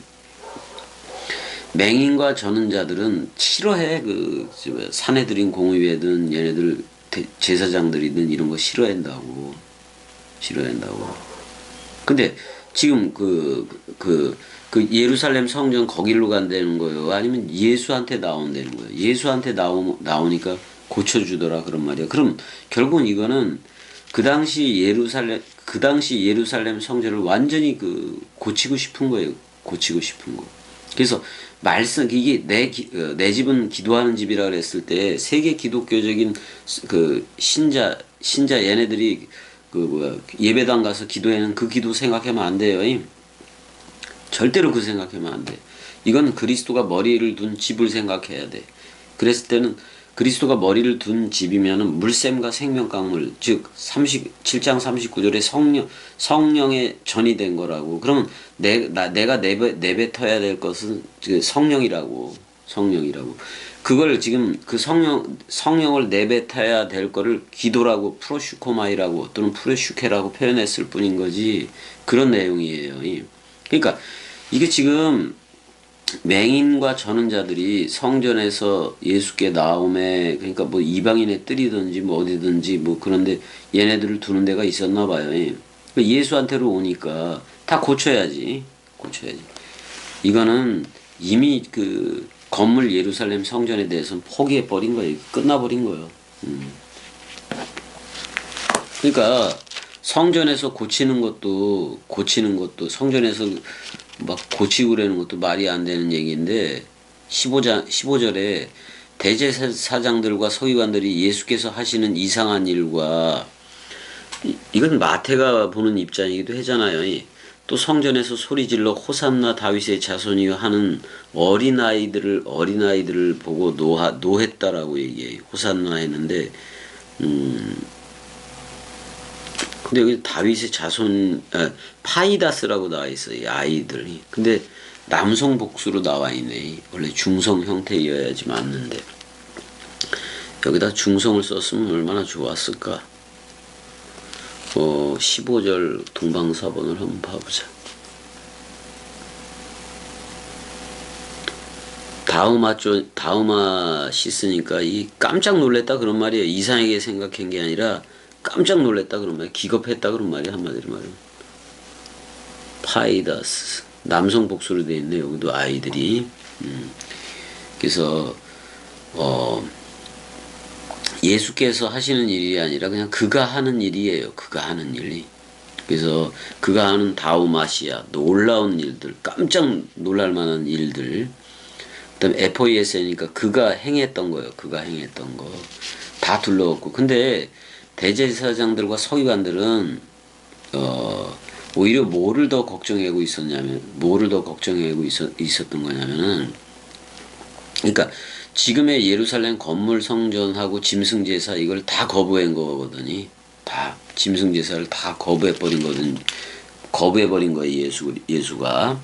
맹인과 전원자들은 싫어해. 그 사내들인 공의회든 얘네들 제사장들이든 이런 거 싫어한다고. 근데 지금 그 예루살렘 성전 거길로 간다는 거예요? 아니면 예수한테 나온다는 거예요? 예수한테 나오니까 고쳐주더라 그런 말이야. 그럼 결국은 이거는 그 당시 예루살렘 성전을 완전히 고치고 싶은 거예요. 고치고 싶은 거. 그래서 이게 내 집은 기도하는 집이라 그랬을 때 세계 기독교적인 신자 얘네들이 예배당 가서 기도하는 그 기도 생각하면 안 돼요. 절대로 그 생각하면 안 돼. 이건 그리스도가 머리를 둔 집을 생각해야 돼. 그랬을 때는 그리스도가 머리를 둔 집이면은 물샘과 생명강물, 즉 7장 39절에 성령의 전이 된 거라고. 그러면 내가 내뱉어야 될 것은 성령이라고. 그걸 지금 그 성령을 내뱉어야 될 거를 기도라고 프로슈코마이라고 또는 프로슈케라고 표현했을 뿐인 거지. 그런 내용이에요. 그러니까 이게 지금 맹인과 전원자들이 성전에서 예수께 나오매, 그러니까 뭐 이방인의 뜰이든지 뭐 어디든지 뭐 그런데 얘네들을 두는 데가 있었나 봐요. 예수한테로 오니까 다 고쳐야지. 이거는 이미 그 건물 예루살렘 성전에 대해서는 포기해 버린 거예요. 끝나버린 거예요. 그러니까 성전에서 고치는 것도 성전에서 막 고치고 그러는 것도 말이 안 되는 얘기인데 15절에 대제사장들과 서기관들이 예수께서 하시는 이상한 일과 이건 마태가 보는 입장이기도 하잖아요. 또 성전에서 소리질러 호산나 다윗의 자손이여 하는 어린아이들을 보고 노했다라고 얘기해요. 호산나 했는데 근데 여기 다윗의 자손 파이다스라고 나와 있어요. 아이들이. 근데 남성 복수로 나와 있네. 원래 중성 형태여야지 맞는데 여기다 중성을 썼으면 얼마나 좋았을까. 15절 동방사본을 한번 봐보자. 다우마 씻으니까 이 깜짝 놀랬다 그런 말이에요. 이상하게 생각한 게 아니라 깜짝 놀랬다 그런 말이에요. 기겁했다 그런 말이에요. 한마디로 말하면. 파이다스. 남성 복수로 되어 있네. 여기도 아이들이. 그래서 예수께서 하시는 일이 아니라 그냥 그가 하는 일이에요. 그가 하는 일이. 그래서 그가 하는 다우마시아 놀라운 일들, 깜짝 놀랄 만한 일들. 그다음에 FOES니까 그가 행했던 거예요. 그가 행했던 거. 다 둘러없고. 근데 대제사장들과 서기관들은 오히려 뭐를 더 걱정하고 있었던 거냐면은 그러니까 지금의 예루살렘 건물 성전하고 짐승 제사 이걸 다 거부한 거거든요. 다 짐승 제사를 다 거부해 버린 거예요. 예수가.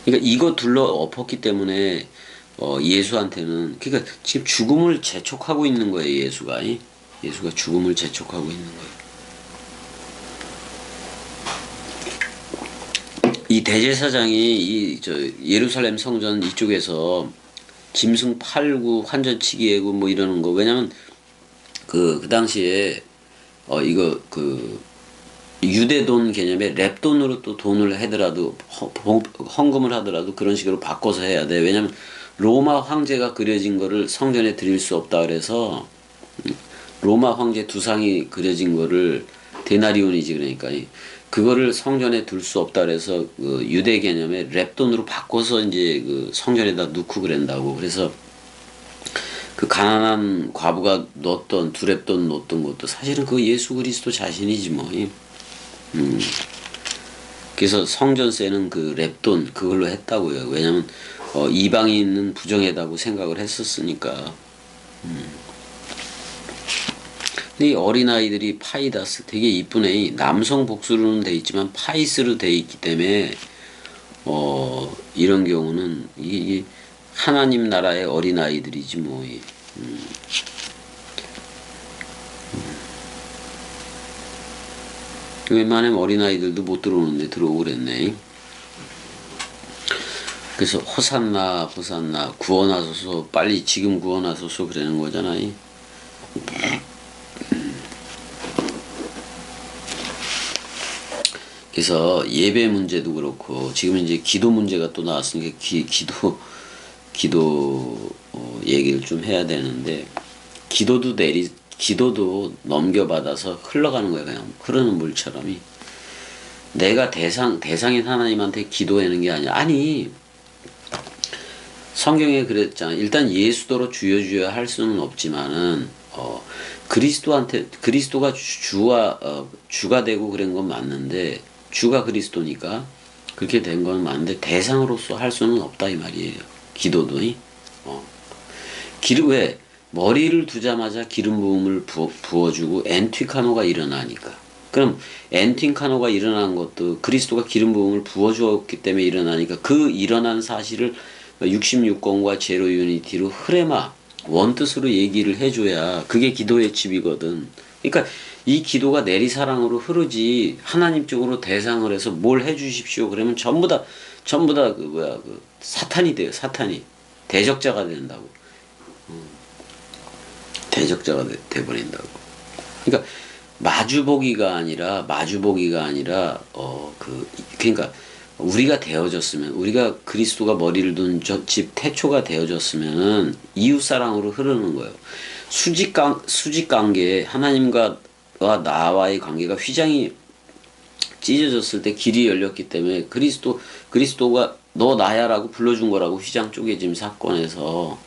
그러니까 이거 둘러 엎었기 때문에 예수한테는 그러니까 지금 죽음을 재촉하고 있는 거예요. 예수가 죽음을 재촉하고 있는 거예요. 이 대제사장이 예루살렘 성전 이쪽에서 짐승 팔고 환전치기 하고 뭐 이러는 거. 왜냐면 그 당시에 유대 돈 개념에 랩돈으로 또 돈을 하더라도 헌금을 하더라도 그런 식으로 바꿔서 해야 돼. 왜냐면 로마 황제가 그려진 거를 성전에 드릴 수 없다 그래서 로마 황제 두상이 그려진 거를 데나리온이지 그러니까 그거를 성전에 둘 수 없다 그래서 그 유대 개념에 랩돈으로 바꿔서 이제 그 성전에다 넣고 그런다고. 그래서 그 가난한 과부가 넣었던 두랩돈 넣었던 것도 사실은 그 예수 그리스도 자신이지 뭐. 그래서 성전세는 그 랩돈 그걸로 했다고요. 왜냐면 이방인은 부정하다고 생각을 했었으니까. 근데 이 어린아이들이 파이다스 되게 이쁘네. 남성 복수로는 돼 있지만 파이스로 돼 있기 때문에 이런 경우는 이게 하나님 나라의 어린아이들이지 뭐. 웬만하면 어린아이들도 못 들어오는데 들어오고 그랬네. 그래서 호산나 호산나 구원하소서, 빨리 지금 구원하소서 그러는 거잖아요. 그래서 예배 문제도 그렇고 지금 이제 기도 문제가 또 나왔으니까 기도 얘기를 좀 해야 되는데, 기도도 넘겨받아서 흘러가는 거야. 그냥 흐르는 물처럼이. 내가 대상인 하나님한테 기도하는 게 아니야. 아니, 성경에 그랬잖아. 일단 예수도로 주여 주여 할 수는 없지만은 그리스도가 주가 되고 그런 건 맞는데, 주가 그리스도니까 그렇게 된 건 맞는데 대상으로서 할 수는 없다 이 말이에요. 기도도. 왜 머리를 두자마자 기름 부음을 부어주고 엔티카노가 일어나니까. 그럼 엔티카노가 일어난 것도 그리스도가 기름 부음을 부어주었기 때문에 일어나니까, 그 일어난 사실을 66권과 제로 유니티로 흐레마 원뜻으로 얘기를 해줘야 그게 기도의 집이거든. 그러니까 이 기도가 내리사랑으로 흐르지 하나님 쪽으로 대상을 해서 뭘 해주십시오 그러면 전부 다 그 사탄이 돼요. 사탄이 대적자가 된다고. 대적자가 돼버린다고. 그러니까 마주보기가 아니라 그러니까 우리가 되어졌으면, 우리가 그리스도가 머리를 둔 집 태초가 되어졌으면은 이웃사랑으로 흐르는 거예요. 수직관계, 하나님과 나와의 관계가 휘장이 찢어졌을 때 길이 열렸기 때문에 그리스도가 너 나야라고 불러준 거라고, 휘장 쪼개짐 사건에서.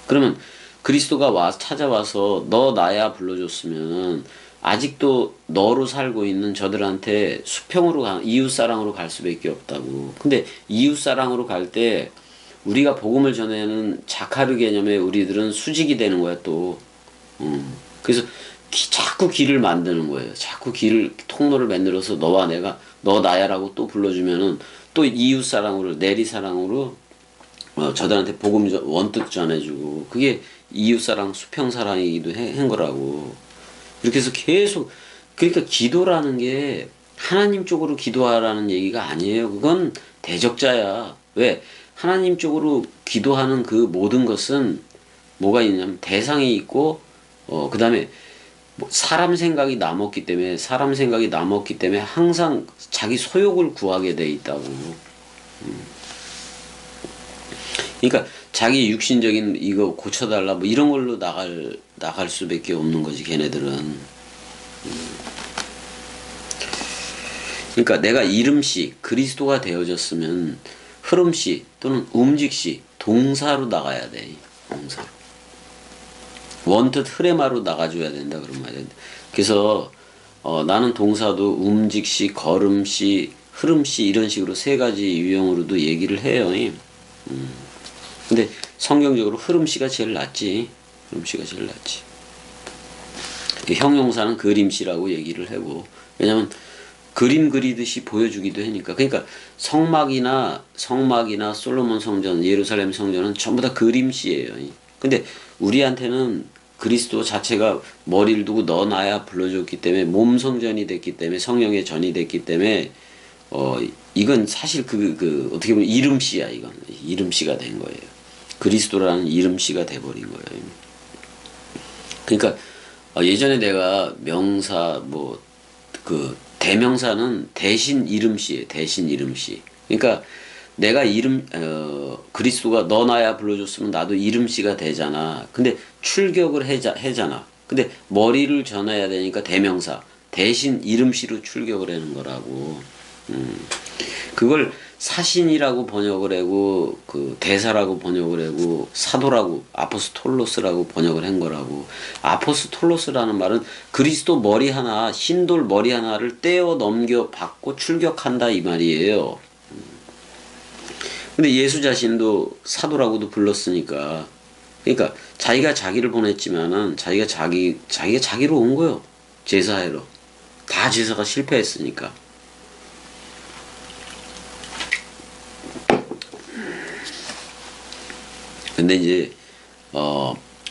그러면 그리스도가 찾아와서 너 나야 불러줬으면 아직도 너로 살고 있는 저들한테 수평으로 이웃사랑으로 갈 수밖에 없다고. 근데 이웃사랑으로 갈 때 우리가 복음을 전하는 자카르 개념에 우리들은 수직이 되는 거야 또. 그래서 자꾸 길을 만드는 거예요. 자꾸 통로를 만들어서 너와 내가 너 나야라고 또 불러주면은 또 이웃사랑으로, 내리사랑으로 저들한테 복음 원뜻 전해주고, 그게 이웃사랑, 수평사랑이기도 한 거라고. 이렇게 해서 계속, 그러니까 기도라는 게 하나님 쪽으로 기도하라는 얘기가 아니에요. 그건 대적자야. 왜? 하나님 쪽으로 기도하는 그 모든 것은 뭐가 있냐면 대상이 있고, 그 다음에 사람 생각이 남았기 때문에 항상 자기 소욕을 구하게 돼 있다고. 그러니까 자기 육신적인 이거 고쳐달라 뭐 이런 걸로 나갈 수밖에 없는 거지 걔네들은. 그러니까 내가 이름시 그리스도가 되어졌으면 흐름시 또는 움직시 동사로 나가야 돼. 동사로. 원뜻 흐레마로 나가줘야 된다 그런 말이야. 그래서 나는 동사도 움직시, 걸음시, 흐름시 이런 식으로 세 가지 유형으로도 얘기를 해요. 근데 성경적으로 흐름시가 제일 낫지. 흐름시가 제일 낫지. 형용사는 그림시라고 얘기를 하고, 왜냐면 그림 그리듯이 보여주기도 하니까. 그러니까 성막이나 솔로몬 성전, 예루살렘 성전은 전부 다 그림시예요. 근데 우리한테는 그리스도 자체가 머리를 두고 너 나야 불러줬기 때문에, 몸 성전이 됐기 때문에, 성령의 전이 됐기 때문에 이건 사실 어떻게 보면 이름시야. 이건 이름시가 된 거예요. 그리스도라는 이름시가 돼버린 거예요. 그러니까 예전에 내가 명사 대명사는 대신 이름시예요. 대신 이름시. 그러니까 내가 그리스도가 너 나야 불러줬으면 나도 이름시가 되잖아. 근데 출격을 해잖아. 근데 머리를 전해야 되니까 대명사 대신 이름시로 출격을 하는 거라고. 그걸 사신이라고 번역을 하고 대사라고 번역을 하고 사도라고 아포스톨로스라고 번역을 한 거라고. 아포스톨로스라는 말은 그리스도 머리 하나, 흰돌 머리 하나를 떼어 넘겨 받고 출격한다 이 말이에요. 근데 예수 자신도 사도라고도 불렀으니까. 그러니까 자기가 자기를 보냈지만은 자기가 자기로 온 거요. 제사하러. 다 제사가 실패했으니까. 근데 이제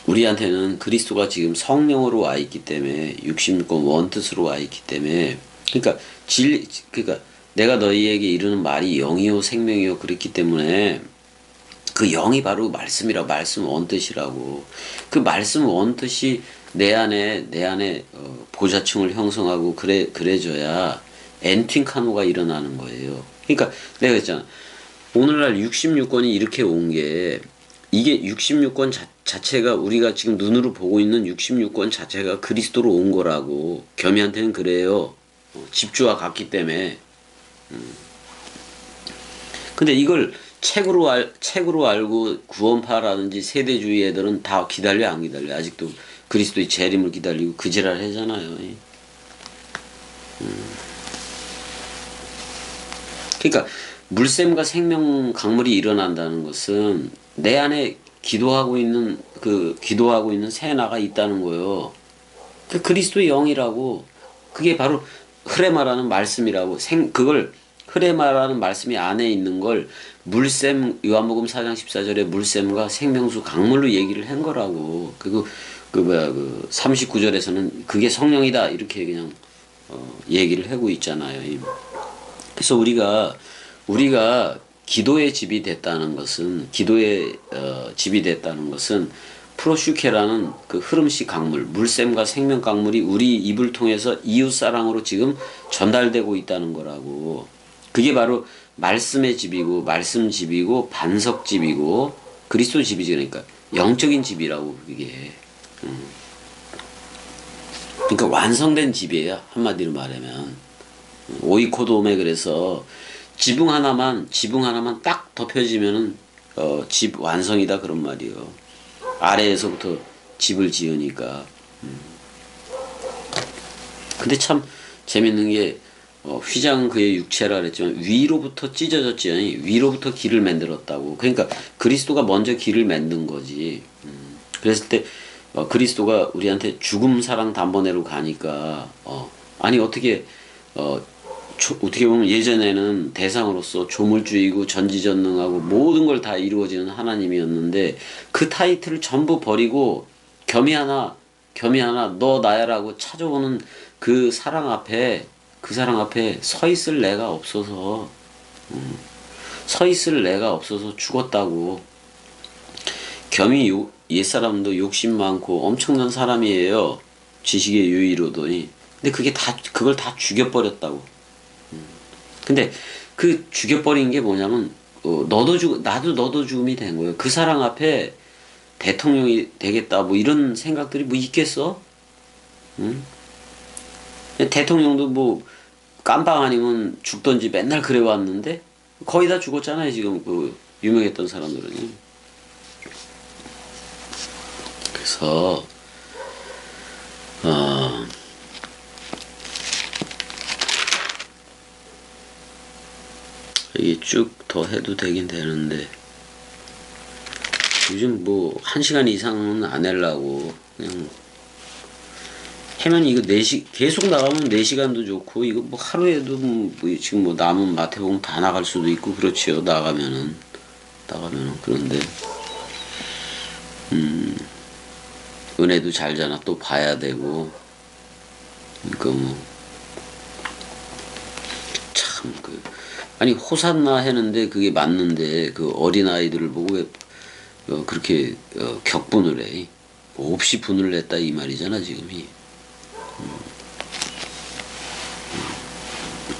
우리한테는 그리스도가 지금 성령으로 와 있기 때문에 66권 원뜻으로 와 있기 때문에 그러니까 그러니까 내가 너희에게 이르는 말이 영이요 생명이요 그렇기 때문에 그 영이 바로 말씀이라고 말씀 원뜻이라고 그 말씀 원뜻이 내 안에 보좌층을 형성하고 그래져야 엔틴카노가 일어나는 거예요. 그러니까 내가 했잖아. 오늘날 66권이 이렇게 온 게 이게 66권 자체가 우리가 지금 눈으로 보고 있는 66권 자체가 그리스도로 온 거라고 겸이한테는 그래요. 집주와 같기 때문에. 근데 이걸 책으로 알고 구원파라든지 세대주의 애들은 다 기다려 안 기다려. 아직도 그리스도의 재림을 기다리고 그 지랄 하잖아요. 그러니까 물샘과 생명 강물이 일어난다는 것은 내 안에 기도하고 있는 세나가 있다는 거예요. 그 그리스도의 영이라고 그게 바로 흐레마라는 말씀이라고 그걸 흐레마라는 말씀이 안에 있는 걸 물샘 요한복음 4장 14절에 물샘과 생명수 강물로 얘기를 한 거라고. 그리고 그 39절에서는 그게 성령이다 이렇게 그냥 얘기를 하고 있잖아요. 그래서 우리가 기도의 집이 됐다는 것은 프로슈케라는 그 흐름식 강물, 물샘과 생명 강물이 우리 입을 통해서 이웃 사랑으로 지금 전달되고 있다는 거라고. 그게 바로 말씀의 집이고 말씀 집이고 반석 집이고 그리스도 집이지. 그러니까 영적인 집이라고 그게. 그러니까 완성된 집이에요. 한마디로 말하면. 오이코돔에 그래서 지붕 하나만 딱 덮여지면은 집 완성이다 그런 말이에요. 아래에서부터 집을 지으니까. 근데 참 재밌는 게 휘장 그의 육체라 그랬지만 위로부터 찢어졌지. 위로부터 길을 만들었다고. 그러니까 그리스도가 먼저 길을 만든 거지. 그랬을 때 그리스도가 우리한테 죽음 사랑 단번에로 가니까 아니 어떻게 보면 예전에는 대상으로서 조물주의고 전지전능하고 모든 걸 다 이루어지는 하나님이었는데 그 타이틀을 전부 버리고 겸이 하나 너 나야라고 찾아오는 그 사랑 앞에 서 있을 내가 없어서 죽었다고. 겸이 옛사람도 욕심 많고 엄청난 사람이에요. 지식의 유의로더니. 근데 그걸 다 죽여버렸다고. 근데 그 죽여버린 게 뭐냐면 너도 죽음이 된 거예요. 그 사랑 앞에 대통령이 되겠다 뭐 이런 생각들이 뭐 있겠어? 응? 대통령도 뭐 깜빵 아니면 죽던지 맨날 그래 왔는데 거의 다 죽었잖아요. 지금 그 유명했던 사람들은. 그래서 이게 쭉 더 해도 되긴 되는데 요즘 뭐 1시간 이상은 안 하려고 그냥 해면 이거 계속 나가면 4시간도 좋고 이거 뭐 하루에도 뭐 지금 뭐 남은 마태복음 다 나갈 수도 있고 그렇지요. 나가면은 그런데 은혜도 잘잖아. 또 봐야 되고 그러니까 뭐 참 아니 호산나 했는데 그게 맞는데 그 어린아이들을 보고 왜 그렇게 격분을 해. 몹시 분을 냈다 이 말이잖아 지금이.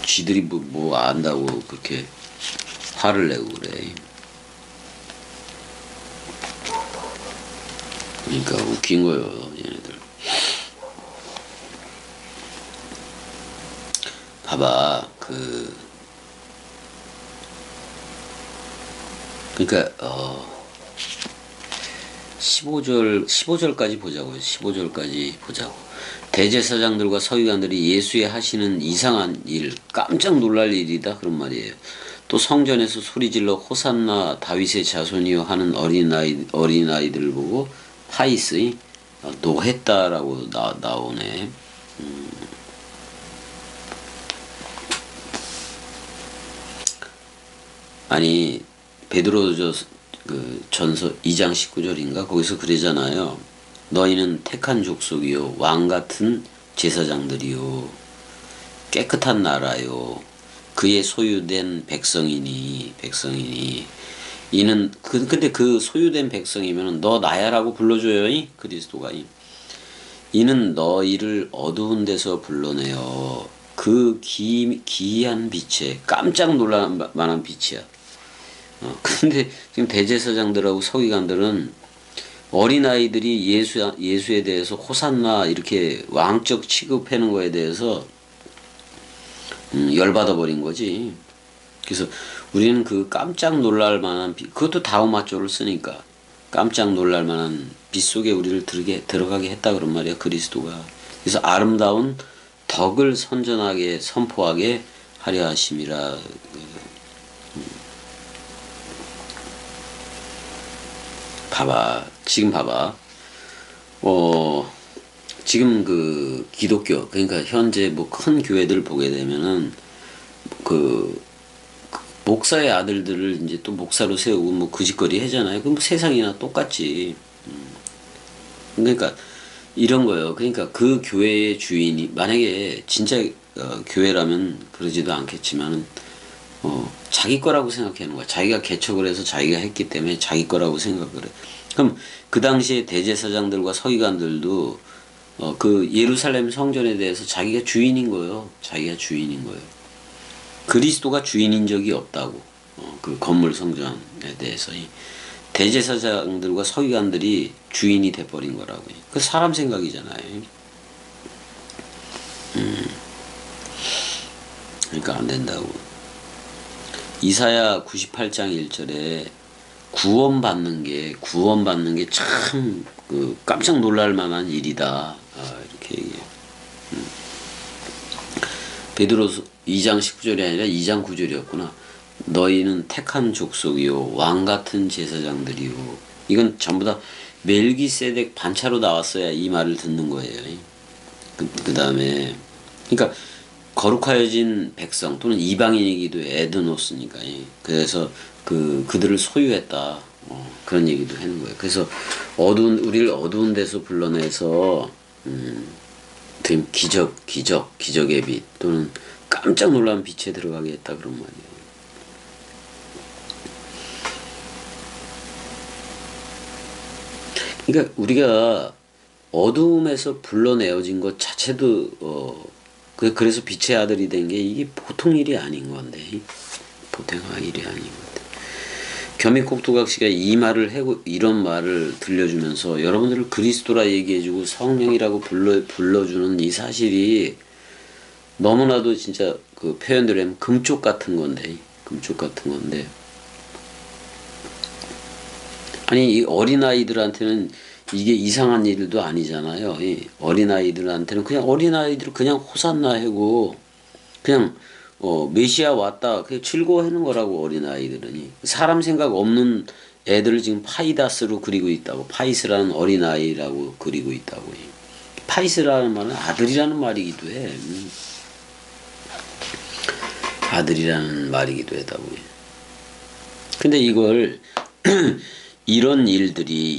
쥐들이 뭐 안다고 그렇게 화를 내고 그래. 그러니까 웃긴 거요 얘네들. 봐봐 그러니까 15절까지 보자고요. 15절까지 보자고. 대제사장들과 서기관들이 예수의 하시는 이상한 일, 깜짝 놀랄 일이다 그런 말이에요. 또 성전에서 소리질러 호산나 다윗의 자손이여 하는 어린아이들을 보고 파이스의 노했다라고 나오네. 아니 베드로전서 그 전서 2장 19절인가 거기서 그러잖아요. 너희는 택한 족속이요 왕 같은 제사장들이요 깨끗한 나라요 그의 소유된 백성이니 이는 근데 그 소유된 백성이면은 너 나야라고 불러줘요. 이 그리스도가 이는 너희를 어두운 데서 불러내어 그 기이한 빛에 깜짝 놀랄 만한 빛이야. 근데 지금 대제사장들하고 서기관들은 어린아이들이 예수에 대해서 호산나 이렇게 왕적 취급하는 거에 대해서 열받아 버린 거지. 그래서 우리는 그 깜짝 놀랄 만한 빛, 그것도 다우마조를 쓰니까 깜짝 놀랄 만한 빛 속에 우리를 들어가게 했다 그런 말이야 그리스도가. 그래서 아름다운 덕을 선전하게 선포하게 하려 하심이라. 지금 봐봐. 지금 그 기독교, 그러니까 현재 뭐 큰 교회들 보게 되면은 그 목사의 아들들을 이제 또 목사로 세우고 뭐 그 짓거리 하잖아요. 그럼 세상이나 똑같지. 그러니까 이런 거예요. 그러니까 그 교회의 주인이 만약에 진짜 교회라면 그러지도 않겠지만은 자기 거라고 생각하는 거야. 자기가 개척을 해서 자기가 했기 때문에 자기 거라고 생각을 해. 그럼 그 당시에 대제사장들과 서기관들도 그 예루살렘 성전에 대해서 자기가 주인인 거예요. 자기가 주인인 거예요. 그리스도가 주인인 적이 없다고. 그 건물 성전에 대해서 대제사장들과 서기관들이 주인이 돼버린 거라고. 그 사람 생각이잖아요. 그러니까 안 된다고. 이사야 98장 1절에 구원받는 게 참 그 깜짝 놀랄 만한 일이다. 이렇게 얘기해요. 베드로서 2장 19절이 아니라 2장 9절이었구나. 너희는 택한 족속이요 왕 같은 제사장들이요. 이건 전부 다 멜기세덱 반차로 나왔어야 이 말을 듣는 거예요. 그 다음에 그러니까 거룩하여진 백성 또는 이방인이기도 해. 에드노스니까. 그래서 그들을 소유했다. 그런 얘기도 하는 거예요. 그래서 우리를 어두운 데서 불러내서 기적의 빛 또는 깜짝 놀란 빛에 들어가게 했다 그런 말이에요. 그러니까 우리가 어두움에서 불러내어진 것 자체도 그래서 빛의 아들이 된 게 이게 보통 일이 아닌 건데 보통 일이 아닌 건데 겸익곡두각 씨가 이 말을 하고 이런 말을 들려주면서 여러분들을 그리스도라 얘기해주고 성령이라고 불러주는 이 사실이 너무나도 진짜 그 표현대로 하면 금쪽 같은 건데 아니 이 어린아이들한테는 이게 이상한 일도 아니잖아요. 이 어린아이들한테는 그냥 어린아이들 그냥 호산나 하고 그냥 메시아 왔다 그냥 즐거워하는 거라고. 어린아이들은 사람 생각 없는 애들을 지금 파이다스로 그리고 있다고. 파이스라는 어린아이라고 그리고 있다고. 파이스라는 말은 아들이라는 말이기도 해. 아들이라는 말이기도 하다고. 근데 이걸 이런 일들이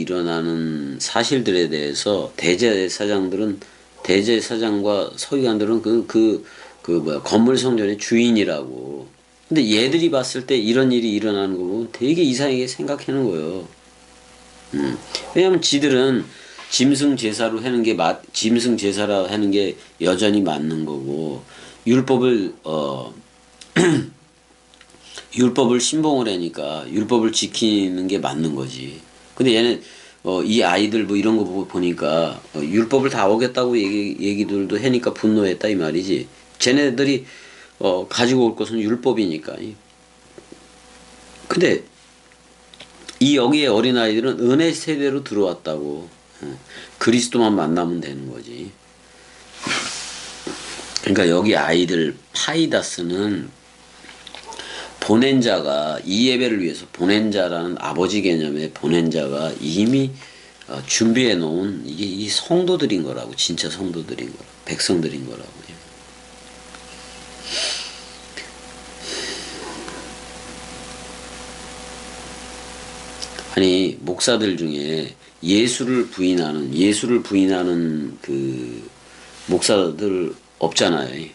일어나는 사실들에 대해서 대제사장과 서기관들은 건물 성전의 주인이라고. 근데 얘들이 봤을 때 이런 일이 일어나는 거 보면 되게 이상하게 생각하는 거예요. 왜냐면 지들은 짐승 제사라 하는 게 여전히 맞는 거고 율법을 신봉을 하니까 율법을 지키는 게 맞는 거지. 근데 얘는 이 아이들 뭐 이런 거 보니까 율법을 다 어겼다고 얘기들도 하니까 분노했다 이 말이지. 쟤네들이 가지고 올 것은 율법이니까. 근데 여기에 어린아이들은 은혜 세대로 들어왔다고. 그리스도만 만나면 되는 거지. 그러니까 여기 아이들 파이다스는 보낸 자가 이 예배를 위해서 보낸 자라는 아버지 개념의 보낸 자가 이미 준비해 놓은 이게 이 성도들인 거라고. 진짜 성도들인 거라고. 백성들인 거라고. 아니 목사들 중에 예수를 부인하는 그 목사들 없잖아요.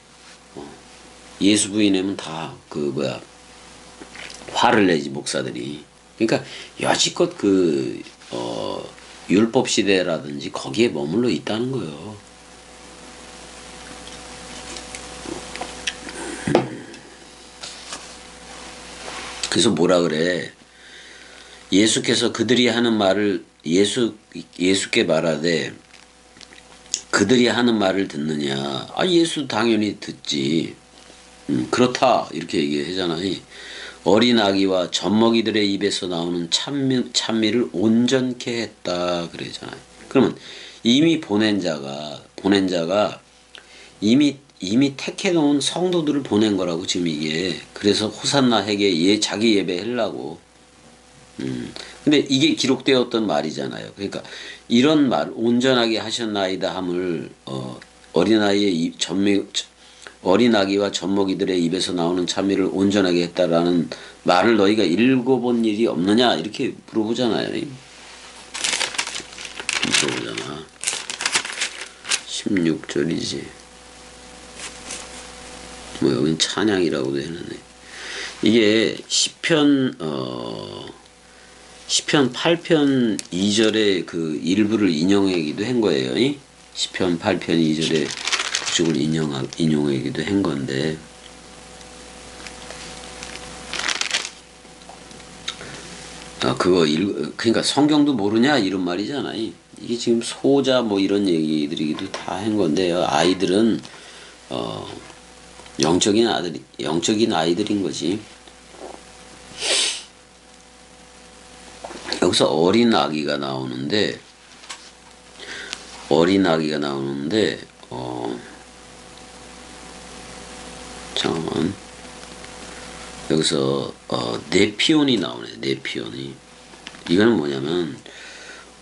예수 부인하면 다 그 뭐야 화를 내지 목사들이. 그러니까 여지껏 그 율법 시대라든지 거기에 머물러 있다는 거예요. 그래서 뭐라 그래? 예수께서 그들이 하는 말을 예수께 말하되 그들이 하는 말을 듣느냐? 아 예수 당연히 듣지. 그렇다 이렇게 얘기하잖아요. 어린 아기와 젖먹이들의 입에서 나오는 찬미를 온전케 했다 그러잖아요. 그러면 이미 보낸 자가 이미 택해 놓은 성도들을 보낸 거라고 지금 이게. 그래서 호산나 해게 자기 예배 하려고. 근데 이게 기록되었던 말이잖아요. 그러니까 이런 말 온전하게 하셨나이다 함을 어린아기와 젖먹이들의 입에서 나오는 찬미를 온전하게 했다라는 말을 너희가 읽어본 일이 없느냐 이렇게 물어보잖아요. 물어보잖아. 16절이지. 뭐 여긴 찬양이라고도 했는데 이게 시편 8편 2절의 그 일부를 인용하기도 한 거예요. 시편 8편 2절의 그쪽을 인용하기도 한 건데 그러니까 성경도 모르냐 이런 말이잖아요. 이게 지금 소자 뭐 이런 얘기들이기도 다 한 건데요. 아이들은 영적인 아이들인 거지. 여기서 어린 아기가 나오는데 잠깐만. 여기서 네피온이 나오네. 네피온이. 이거는 뭐냐면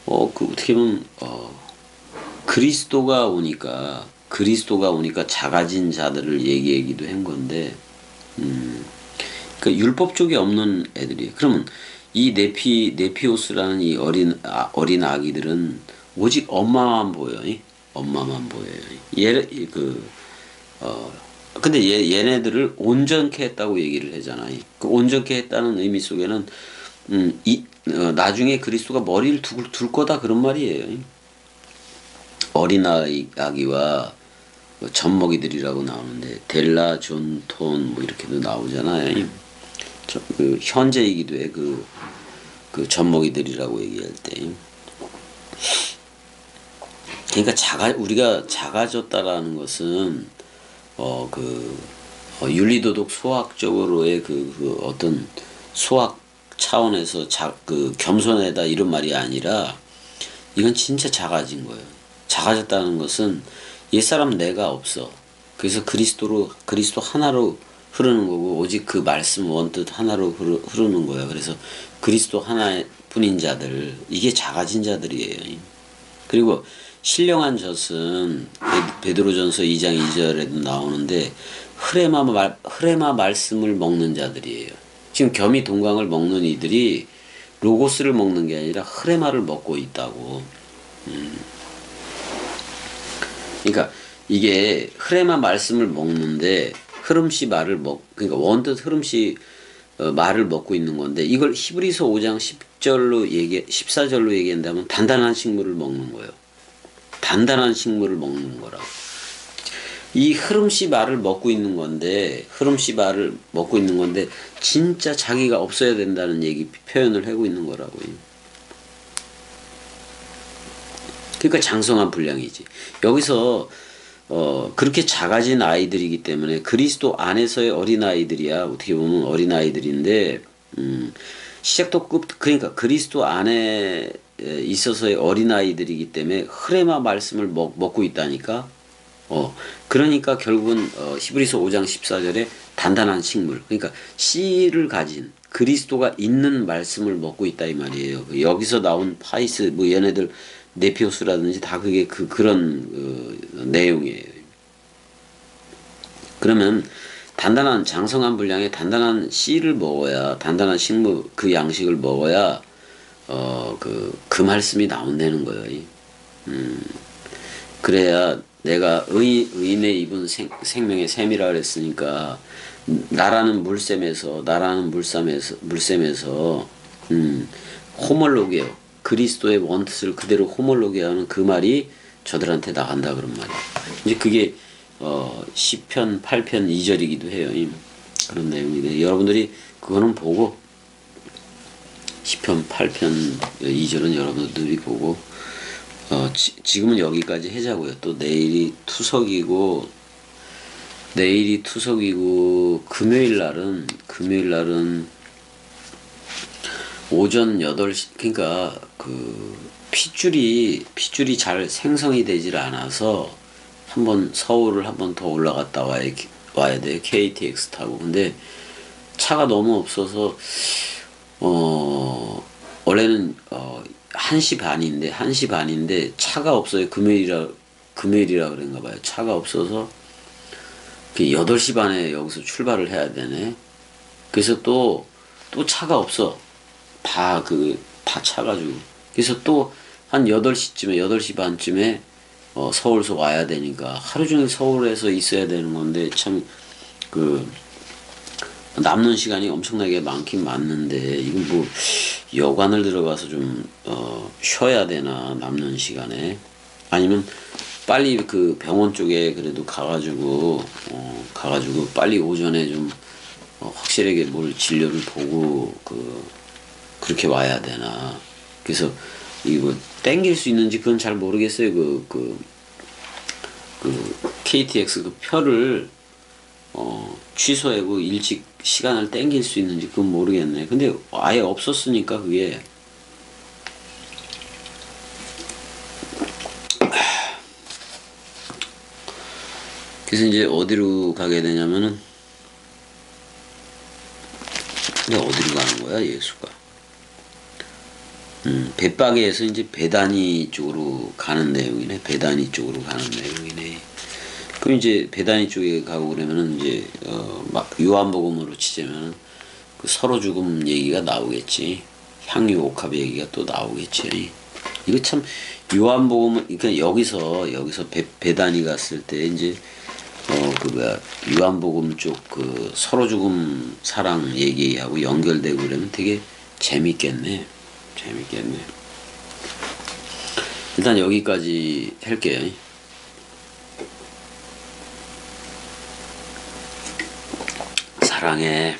그 어떻게 보면 그리스도가 오니까 작아진 자들을 얘기하기도 한 건데 그 율법 쪽에 없는 애들이. 그러면 이 네피오스라는 이 어린 아기들은 오직 엄마만 보여요. 엄마만 보여요. 근데 얘네들을 온전케 했다고 얘기를 하잖아요. 그 온전케 했다는 의미 속에는 나중에 그리스도가 머리를 둘 거다 그런 말이에요. 어린아기와 젖먹이들이라고 나오는데 델라, 존, 톤 뭐 이렇게도 나오잖아요. 그 현재이기도 해. 그 젖먹이들이라고 얘기할 때. 그러니까 우리가 작아졌다라는 것은 윤리도덕 수학적으로의 그 어떤 수학 차원에서 겸손하다 이런 말이 아니라 이건 진짜 작아진 거예요. 작아졌다는 것은 옛사람 내가 없어. 그래서 그리스도 하나로 흐르는 거고 오직 그 말씀 원뜻 하나로 흐르는 거야. 그래서 그리스도 하나뿐인 자들, 이게 작아진 자들이에요. 그리고 신령한 젖은 베드로전서 2장 2절에도 나오는데 흐레마 말씀을 먹는 자들이에요. 지금 겸이 동강을 먹는 이들이 로고스를 먹는 게 아니라 흐레마를 먹고 있다고. 그러니까 이게 흐레마 말씀을 먹는데 그러니까 원뜻 흐름시 말을 먹고 있는 건데 이걸 히브리서 5장 14절로 얘기한다면 단단한 식물을 먹는 거예요. 단단한 식물을 먹는 거라고. 이 흐름시 말을 먹고 있는 건데 진짜 자기가 없어야 된다는 표현을 하고 있는 거라고요. 그러니까 장성한 분량이지. 여기서 그렇게 작아진 아이들이기 때문에 그리스도 안에서의 어린아이들이야. 어떻게 보면 어린아이들인데 그러니까 그리스도 안에 있어서의 어린아이들이기 때문에 흐레마 말씀을 먹고 있다니까. 그러니까 결국은 히브리서 5장 14절에 단단한 식물, 그러니까 씨를 가진 그리스도가 있는 말씀을 먹고 있다 이 말이에요. 여기서 나온 파이스 뭐 얘네들 네피오스라든지 다 그게 그런 내용이에요. 그러면 단단한 장성한 분량의 단단한 씨를 먹어야, 단단한 식물 그 양식을 먹어야 그 말씀이 나온다는 거예요. 그래야 내가 의인의 입은 생명의 샘이라 그랬으니까 나라는 물샘에서 호몰로게요. 그리스도의 원뜻을 그대로 호몰로게하는 그 말이 저들한테 나간다 그런 말이에요. 이제 그게 시편 8편 2절이기도 해요. 그런 내용인데 여러분들이 그거는 보고 시편 8편 2절은 여러분들이 보고 지금은 여기까지 하자고요. 또 내일이 투석이고 금요일 날은 오전 8시 그러니까 그 핏줄이 잘 생성이 되질 않아서 서울을 한번 더 올라갔다 와야 돼요. KTX 타고. 근데 차가 너무 없어서 원래는 1시 반인데 차가 없어요. 금요일이라 그런가 봐요. 차가 없어서 8시 반에 여기서 출발을 해야 되네. 그래서 또 차가 없어. 다 차가지고. 그래서 또 한 8시 반쯤에 서울서 와야 되니까 하루 종일 서울에서 있어야 되는 건데 참 남는 시간이 엄청나게 많긴 많는데 이건 뭐 여관을 들어가서 좀 쉬어야 되나 남는 시간에 아니면 빨리 그 병원 쪽에 그래도 가가지고 빨리 오전에 좀 확실하게 뭘 진료를 보고 그렇게 와야 되나. 그래서 이거 땡길 수 있는지 그건 잘 모르겠어요. KTX 그 표를 취소하고 일찍 시간을 땡길 수 있는지 그건 모르겠네. 근데 아예 없었으니까 그게 그래서 이제 어디로 가게 되냐면은 근데 어디로 가는 거야 예수가? 벳바게에서 이제 베다니 쪽으로 가는 내용이네. 베다니 쪽으로 가는 내용이네. 그럼 이제 베다니 쪽에 가고 그러면은 이제 막 요한복음으로 치자면 그 서로 죽음 얘기가 나오겠지. 향유 옥합 얘기가 또 나오겠지. 이거 참 요한복음은 그러니까 여기서 베다니 갔을 때 이제 요한복음 쪽 그 서로 죽음 사랑 얘기하고 연결되고 그러면 되게 재밌겠네. 일단 여기까지 할게요. 사랑해.